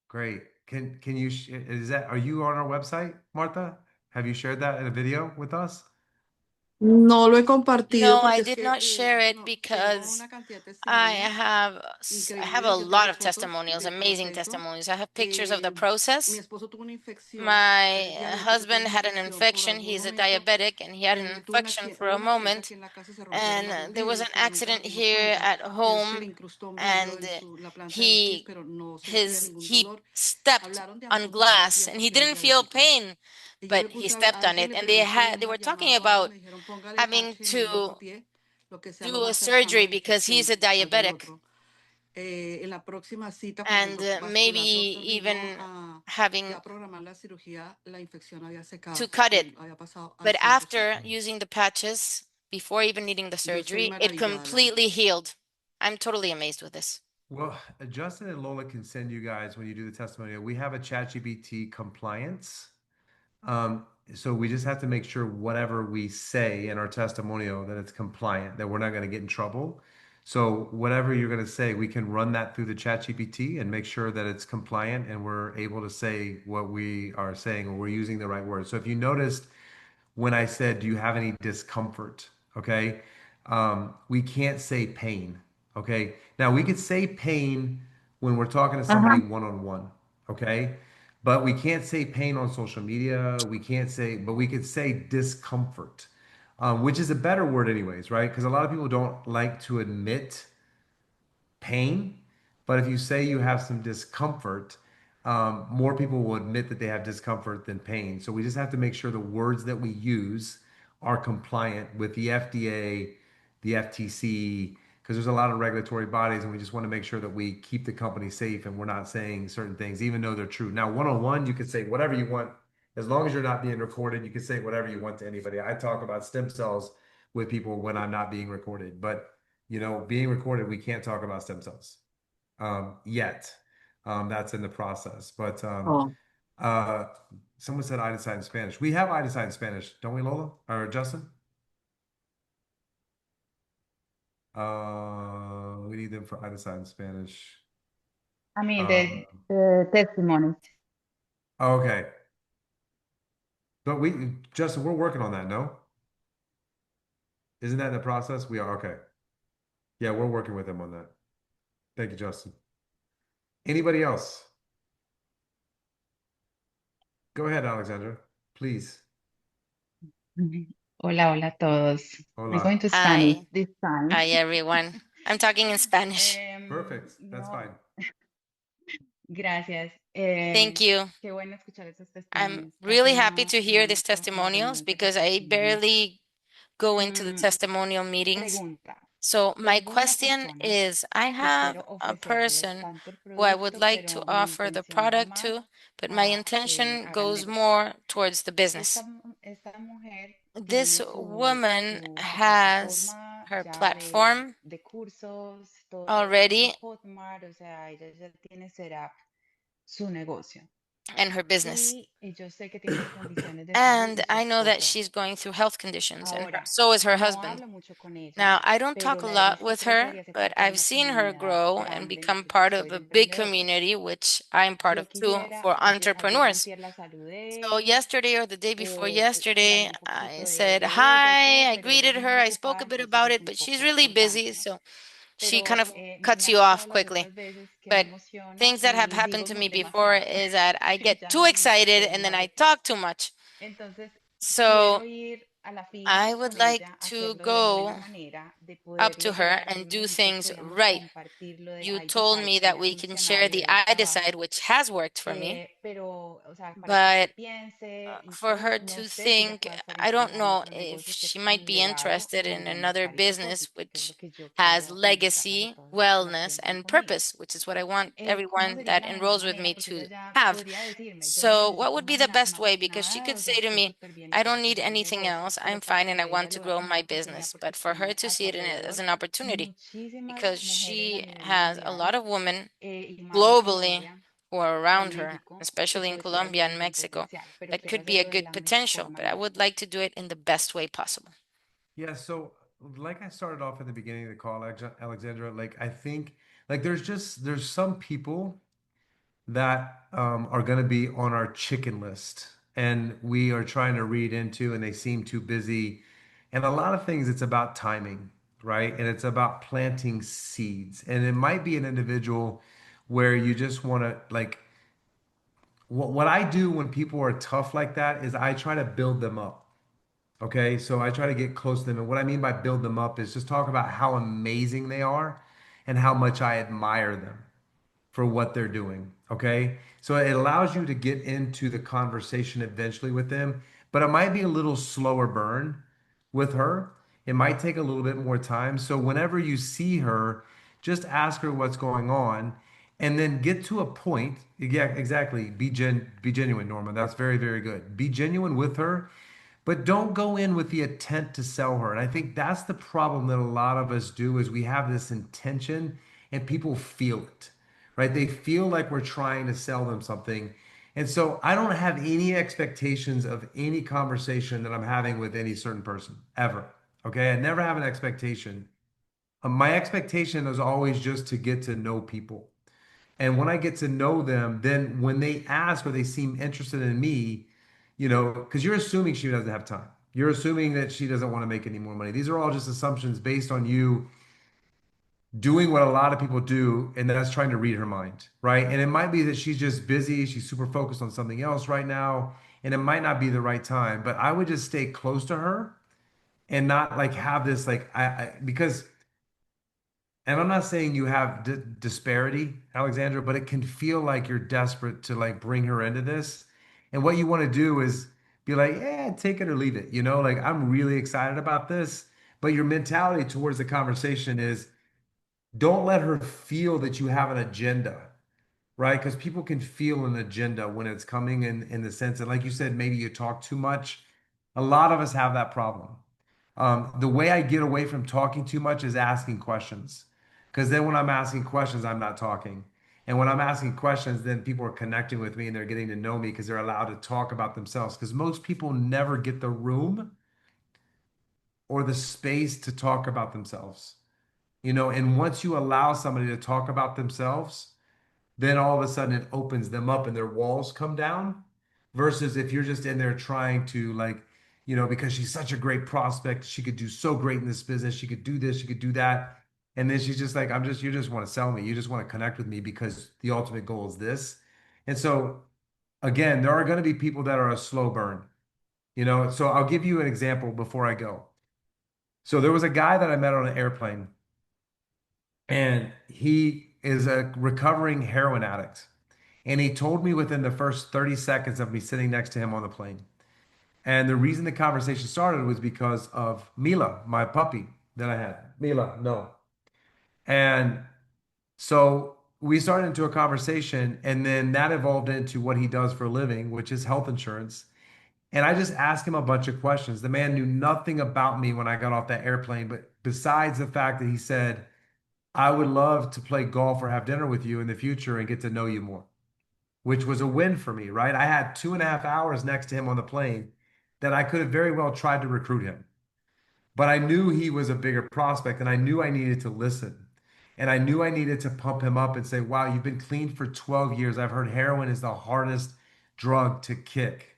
Great. Can you are you on our website, Martha? Have you shared that in a video with us? No lo he compartido No, I porque es did que not share it no, tengo because una cantidad de I testimonios have a increíbles. Yo lot tengo of fotos testimonials, del amazing proceso. testimonials. I have pictures of the Mi process. esposo tuvo una infección, él es My diabético, tuvo husband una had an infección por infection. algún He's a momento. diabetic, and he had an Él tuvo infection for hubo a un accidente moment. aquí en la casa, se rompieron varios And there was an vidrios, pero nunca nos accident dimos here cuenta. at Él se home, le incrustó un vello and en la planta de los pies, he pero no sentía ningún he dolor. stepped Hablaron de on amputarle el glass, pie and he porque él es didn't feel diabético. pain, Y yo but le he puse stepped on alguien it. le And preguntó they una were talking llamada o algo, about me dijeron póngale having parche en el otro to pie, lo que sea lo do a más cercano a surgery la because he's infección, a allá al diabetic, otro. En la próxima cita con el and maybe vascular doctor vino even a having ya programar la cirugía, la infección había to secado, cut it. él había pasado al But 100%. after using the patches, before even needing the Yo estoy surgery, it maravillada, la verdad. completely healed. I'm totally amazed with this. Well, Justin and Lola can send you guys when you do the testimonial. We have a ChatGPT compliance. Um, so we just have to make sure whatever we say in our testimonial that it's compliant, that we're not going to get in trouble. So whatever you're going to say, we can run that through the ChatGPT and make sure that it's compliant and we're able to say what we are saying or we're using the right words. So if you noticed when I said, do you have any discomfort? Okay. We can't say pain. Okay. Now we could say pain when we're talking to somebody Ajá. one on one. Okay. But we can't say pain on social media. We can't say, but we could say discomfort, which is a better word, anyways, right? Because a lot of people don't like to admit pain. But if you say you have some discomfort, more people will admit that they have discomfort than pain. So we just have to make sure the words that we use are compliant with the FDA, the FTC, because there's a lot of regulatory bodies, and we just want to make sure that we keep the company safe and we're not saying certain things, even though they're true. Now, one on one, you can say whatever you want. As long as you're not being recorded, you can say whatever you want to anybody. I talk about stem cells with people when I'm not being recorded, but being recorded, we can't talk about stem cells yet. That's in the process. But Oh. uh, someone said I decide in Spanish. We have I decide in Spanish, don't we, Lola or Justin? We need them for I decide in Spanish. I mean, Um, the testimonies. okay. But Justin, we're working on that, no? Isn't that in the process? We are, okay. Yeah, we're working with them on that. Thank you, Justin. Anybody else? Go ahead, Alexandra, please. Hola, hola a todos. We're Hola. going to Spanish Hi. this time. Hi, everyone. I'm talking in Spanish. Perfect. That's No, fine. gracias. Thank you. Qué bueno escuchar esos I'm testimonios. Casi really happy no, to no hear these entro a las testimonials reuniones de because I patrocinio. barely go into the Mm, testimonial meetings. pregunta. So my Tengo una question persona is, I que have quiero a ofrecerle person tanto el who I would producto, like to pero mi offer the intención va product más to, but my para que intention haga el goes negocio. more towards the business. Esta mujer This tiene woman su has plataforma her ya platform de cursos, todo lo tiene con already Hotmart, o sea, ella ya tiene setup su negocio. and her business. Y yo sé que tiene condiciones de salud And y su I know that esposo. she's going through health conditions, and Ahora, so is her no husband. hablo mucho con ella, Now, I don't pero talk a la he lot visto with her, crecer y hace but parte de I've una seen her comunidad grow and grande en la become que yo part of estoy de a big emprendedores. community, which I'm part Yo of too, quisiera, for ayer o entrepreneurs. antier la So saludé, yesterday or the day before hablarle yesterday, un poquito I said de ella y hi, todo, I pero ella es greeted her, muy I spoke ocupada, a bit entonces about es it, un but she's poco really busy, cortante, ¿no? so she kind Pero of me cuts ha you off pasado las quickly. otras veces que me But emociono things that have y happened digo to me before demasiado is that I y get ya too no me excited controlo and y then I hago talk cosas. too much. Entonces, So quiero ir a la I fija would con like ella, to hacerlo de buena go manera, de up to poderle her llevar and do alimentos, things podíamos right. compartirlo de You I told Decide me que that me ha we can funcionado share y lo the he I trabajado, Decide, which has worked for me. pero, o sea, para que usted But piense y for todo, her no to sé si ella think, pueda estar I don't interesada en know otros if negocios que she es might con be legado interested o in another bienestar y business propósito, que es lo which que yo has quiero invitarlas a legacy, todas las que wellness, entren and conmigo. purpose, which is what I want ¿Cómo everyone sería that la mejor enrolls with manera? me Porque ella to ya have. podría decirme, yo no So, what necesito would be the best way? más Because she nada, could o sea, say to estoy me, súper bien y I quiero don't need crecer mi anything negocio, else. pero I'm para fine and I que ella want to lo vea grow como my una oportunidad, business. porque But for her tiene to a su see it as alrededor an opportunity, muchísimas because mujeres a she nivel has a mundial lot of women y más en globally Colombia who are y en around her, México, que especially in podría Colombia ser and un buen Mexico, potencial, pero that quiero could be a hacerlo de good la mejor potential. But I manera. would like to do it in the best way possible. Yeah, so like I started off at the beginning of the call, Alexandra, like I think like there's some people that are going to be on our chicken list and we are trying to read into and they seem too busy. And a lot of things it's about timing, right? And it's about planting seeds. And it might be an individual where you just want to like what I do when people are tough like that is I try to build them up. Okay, so I try to get close to them. And what I mean by build them up is just talk about how amazing they are and how much I admire them for what they're doing. Okay, so it allows you to get into the conversation eventually with them, but it might be a little slower burn with her. It might take a little bit more time. So whenever you see her, just ask her what's going on and then get to a point. Yeah, exactly. Be genuine, Norma. That's very, very good. Be genuine with her but don't go in with the intent to sell her. And I think that's the problem that a lot of us do is we have this intention and people feel it, right? They feel like we're trying to sell them something. And so I don't have any expectations of any conversation that I'm having with any certain person ever. Okay. I never have an expectation. My expectation is always just to get to know people. And when I get to know them, then when they ask or they seem interested in me, because you're assuming she doesn't have time. You're assuming that she doesn't want to make any more money. These are all just assumptions based on you doing what a lot of people do, and that's trying to read her mind, right? And it might be that she's just busy, she's super focused on something else right now, and it might not be the right time. But I would just stay close to her and not like have this like because and I'm not saying you have disparity, Alexandra, but it can feel like you're desperate to like bring her into this. And what you want to do is be like, yeah, take it or leave it. Like I'm really excited about this. But your mentality towards the conversation is don't let her feel that you have an agenda, right? Because people can feel an agenda when it's coming in the sense that, like you said, maybe you talk too much. A lot of us have that problem. The way I get away from talking too much is asking questions. Because then when I'm asking questions, I'm not talking. And when I'm asking questions, then people are connecting with me and they're getting to know me because they're allowed to talk about themselves. Because most people never get the room or the space to talk about themselves. And once you allow somebody to talk about themselves, then all of a sudden it opens them up and their walls come down. Versus if you're just in there trying to like, because she's such a great prospect, she could do so great in this business, she could do this, she could do that. And then she's just like, you just want to sell me. You just want to connect with me because the ultimate goal is this. And so again, there are going to be people that are a slow burn, So I'll give you an example before I go. So there was a guy that I met on an airplane, and he is a recovering heroin addict. And he told me within the first 30 seconds of me sitting next to him on the plane. And the reason the conversation started was because of Mila, my puppy that I had. Mila, no. And so we started into a conversation, and then that evolved into what he does for a living, which is health insurance. And I just asked him a bunch of questions. The man knew nothing about me when I got off that airplane, but besides the fact that he said, I would love to play golf or have dinner with you in the future and get to know you more, which was a win for me, right? I had 2.5 hours next to him on the plane that I could have very well tried to recruit him. But I knew he was a bigger prospect, and I knew I needed to listen. And I knew I needed to pump him up and say, wow, you've been clean for 12 years. I've heard heroin is the hardest drug to kick.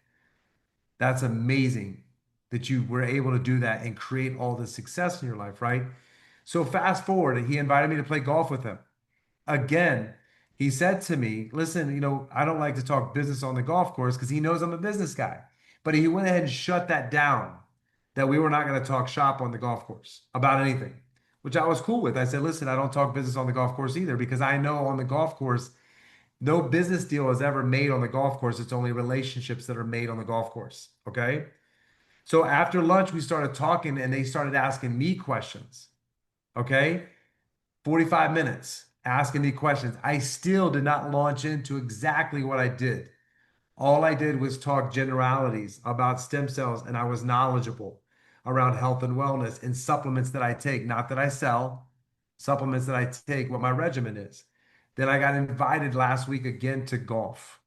That's amazing that you were able to do that and create all this success in your life, right? So fast forward, he invited me to play golf with him. Again, he said to me, listen, I don't like to talk business on the golf course because he knows I'm a business guy. But he went ahead and shut that down, that we were not going to talk shop on the golf course about anything, which I was cool with. I said, listen, I don't talk business on the golf course either because I know on the golf course, no business deal is ever made on the golf course. It's only relationships that are made on the golf course. Okay. So after lunch, we started talking and they started asking me questions. Okay. 45 minutes asking me questions. I still did not launch into exactly what I did. All I did was talk generalities about stem cells, and I was knowledgeable around health and wellness and supplements that I take, not that I sell, supplements that I take, what my regimen is. Then I got invited last week again to golf.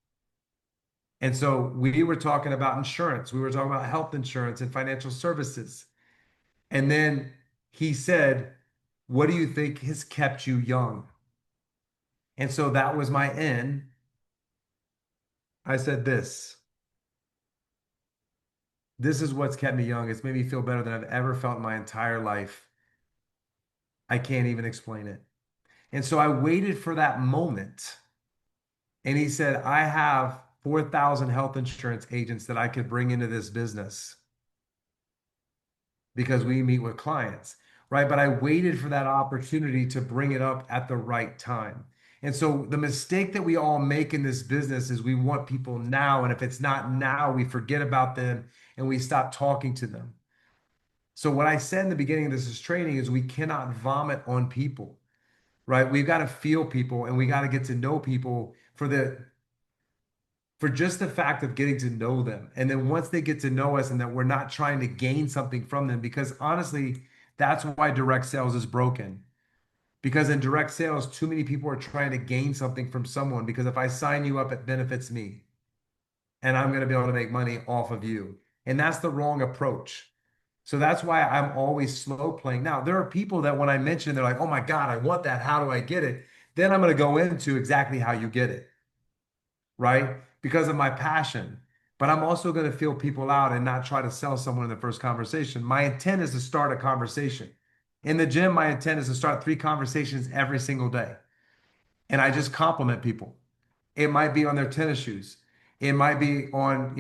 And so we were talking about insurance. We were talking about health insurance and financial services. And then he said, what do you think has kept you young? And so that was my end. I said this. This is what's kept me young. It's made me feel better than I've ever felt in my entire life. I can't even explain it. And so I waited for that moment. And he said, I have 4,000 health insurance agents that I could bring into this business because we meet with clients, right? But I waited for that opportunity to bring it up at the right time. And so the mistake that we all make in this business is we want people now. And if it's not now, we forget about them and we stop talking to them. So what I said in the beginning of this training is we cannot vomit on people, right? We've got to feel people and we got to get to know people for just the fact of getting to know them. And then once they get to know us and that we're not trying to gain something from them, because honestly, that's why direct sales is broken. Because in direct sales, too many people are trying to gain something from someone. Because if I sign you up, it benefits me and I'm going to be able to make money off of you. And that's the wrong approach. So that's why I'm always slow playing. Now, there are people that when I mention, they're like, oh my God, I want that. How do I get it? Then I'm going to go into exactly how you get it, right? Because of my passion. But I'm also going to feel people out and not try to sell someone in the first conversation. My intent is to start a conversation. In the gym, my intent is to start 3 conversations every single day. And I just compliment people. It might be on their tennis shoes. It might be on,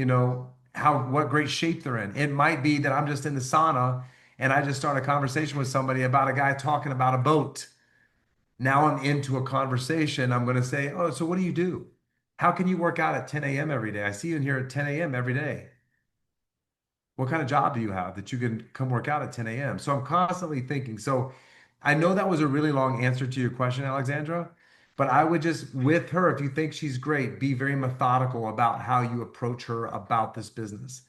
what great shape they're in. It might be that I'm just in the sauna and I just start a conversation with somebody about a guy talking about a boat. Now I'm into a conversation. I'm going to say, oh, so what do you do? How can you work out at 10 a.m. every day? I see you in here at 10 a.m. every day. What kind of job do you have that you can come work out at 10 a.m.? So I'm constantly thinking. So I know that was a really long answer to your question, Alexandra, but I would just, with her, if you think she's great, be very methodical about how you approach her about this business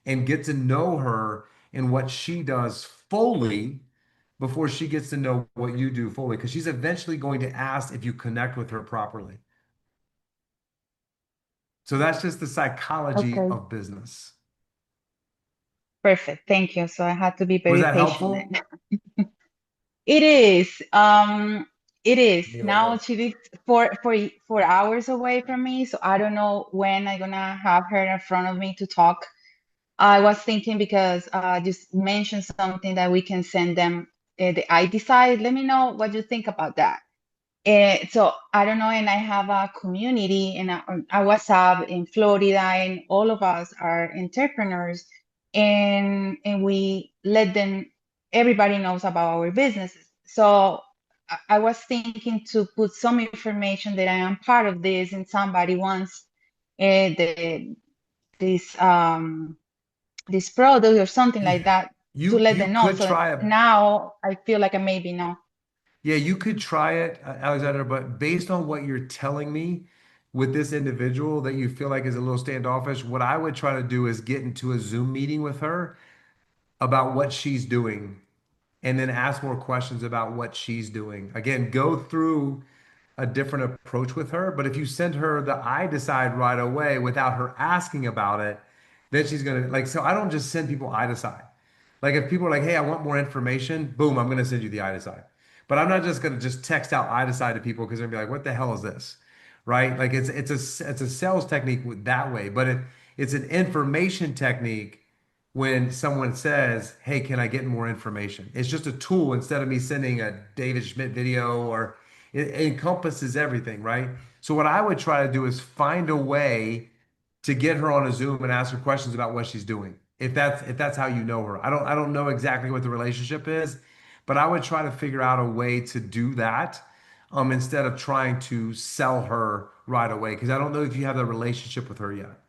and get to know her and what she does fully before she gets to know what you do fully, because she's eventually going to ask if you connect with her properly. So that's just the psychology Okay, of business. perfect. Thank you. So I had to be Was very that patient then. helpful? It is. It is. Be like, Now oh, she lives 4 hours away from me, so I don't know when I'm gonna have her in front of me to talk. I was thinking because just mentioned something that we can send them the ID side. Let me know what you think about that. So I don't know, and I have a community in a WhatsApp in Florida, and all of us are entrepreneurs, and we let them. Everybody knows about our businesses. So I was thinking to put some information that I am part of this, and somebody wants this this product or something you like that to let you them know. could So try a now I feel like I maybe know. yeah, you could try it, Alexander, but based on what you're telling me with this individual that you feel like is a little standoffish, what I would try to do is get into a Zoom meeting with her about what she's doing and then ask more questions about what she's doing. Again, go through a different approach with her, but if you send her the I decide right away without her asking about it, then she's gonna like, so I don't just send people I decide. Like if people are like, hey, I want more information, boom, I'm gonna send you the I decide. But I'm not just gonna just text out I decide to people because they're gonna be like, what the hell is this? Right? Like it's a sales technique that way, but it's an information technique when someone says, hey, can I get more information? It's just a tool instead of me sending a David Schmidt video or it encompasses everything, right? So what I would try to do is find a way to get her on a Zoom and ask her questions about what she's doing. If that's how you know her. I don't know exactly what the relationship is, but I would try to figure out a way to do that instead of trying to sell her right away because I don't know if you have a relationship with her yet,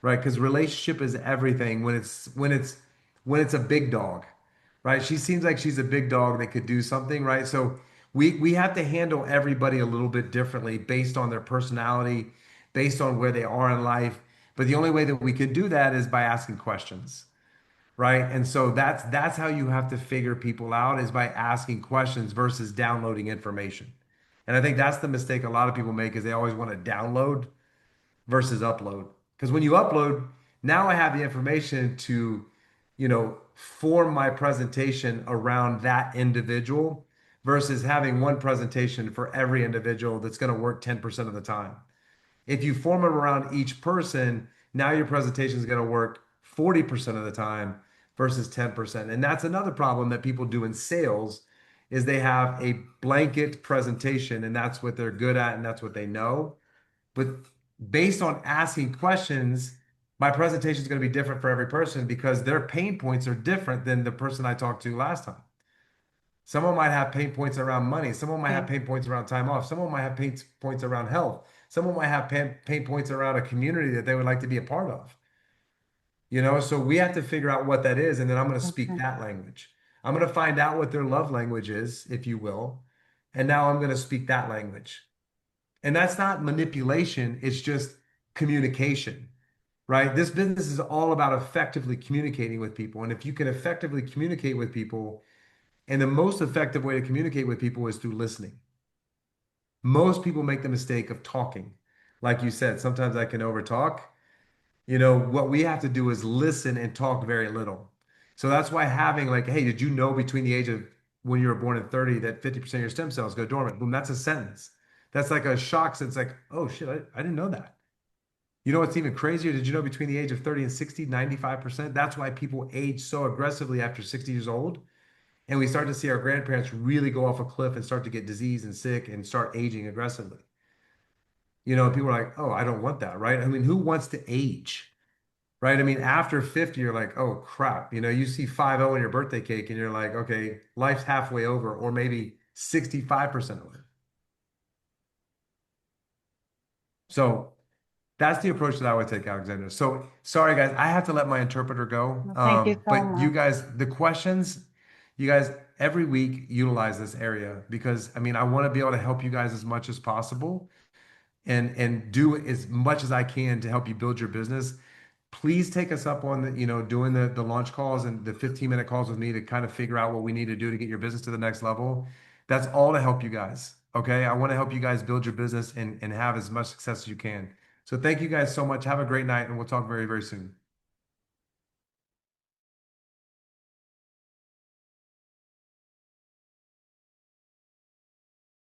right? Because relationship is everything when it's a big dog, right? She seems like she's a big dog that could do something, right? So we have to handle everybody a little bit differently based on their personality, based on where they are in life. But the only way that we could do that is by asking questions, right? And so that's how you have to figure people out is by asking questions versus downloading information. And I think that's the mistake a lot of people make is they always want to download versus upload. Because when you upload, now I have the information to, form my presentation around that individual versus having one presentation for every individual that's going to work 10% of the time. If you form it around each person, now your presentation is going to work 40% of the time versus 10%. And that's another problem that people do in sales is they have a blanket presentation and that's what they're good at and that's what they know. But based on asking questions, my presentation is going to be different for every person because their pain points are different than the person I talked to last time. Someone might have pain points around money. Someone might have Okay. pain points around time off. Someone might have pain points around health. Someone might have pain points around a community that they would like to be a part of. So we have to figure out what that is, and then I'm going to speak Okay. that language. I'm going to find out what their love language is, if you will, and now I'm going to speak that language. And that's not manipulation, it's just communication, right? This business is all about effectively communicating with people. And if you can effectively communicate with people, and the most effective way to communicate with people is through listening. Most people make the mistake of talking. Like you said, sometimes I can overtalk. What we have to do is listen and talk very little. So that's why having like, hey, did you know between the age of when you were born and 30 that 50% of your stem cells go dormant? Boom, that's a sentence. That's like a shock sentence, like, oh shit, I didn't know that. You know what's even crazier? Did you know between the age of 30 and 60, 95%? That's why people age so aggressively after 60 years old. And we start to see our grandparents really go off a cliff and start to get diseased and sick and start aging aggressively. People are like, oh, I don't want that, right? I mean, who wants to age? Right? I mean, after 50, you're like, oh crap. You see 50 in your birthday cake and you're like, okay, life's halfway over, or maybe 65% of it. So that's the approach that I would take, Alexander. So sorry, guys, I have to let my interpreter go. Well, thank you so But you much. guys, the questions, you guys every week utilize this area because I mean, I want to be able to help you guys as much as possible and do as much as I can to help you build your business. Please take us up on doing the launch calls and the 15-minute calls with me to kind of figure out what we need to do to get your business to the next level. That's all to help you guys. Okay. I want to help you guys build your business and have as much success as you can. So thank you guys so much. Have a great night and we'll talk very, very soon.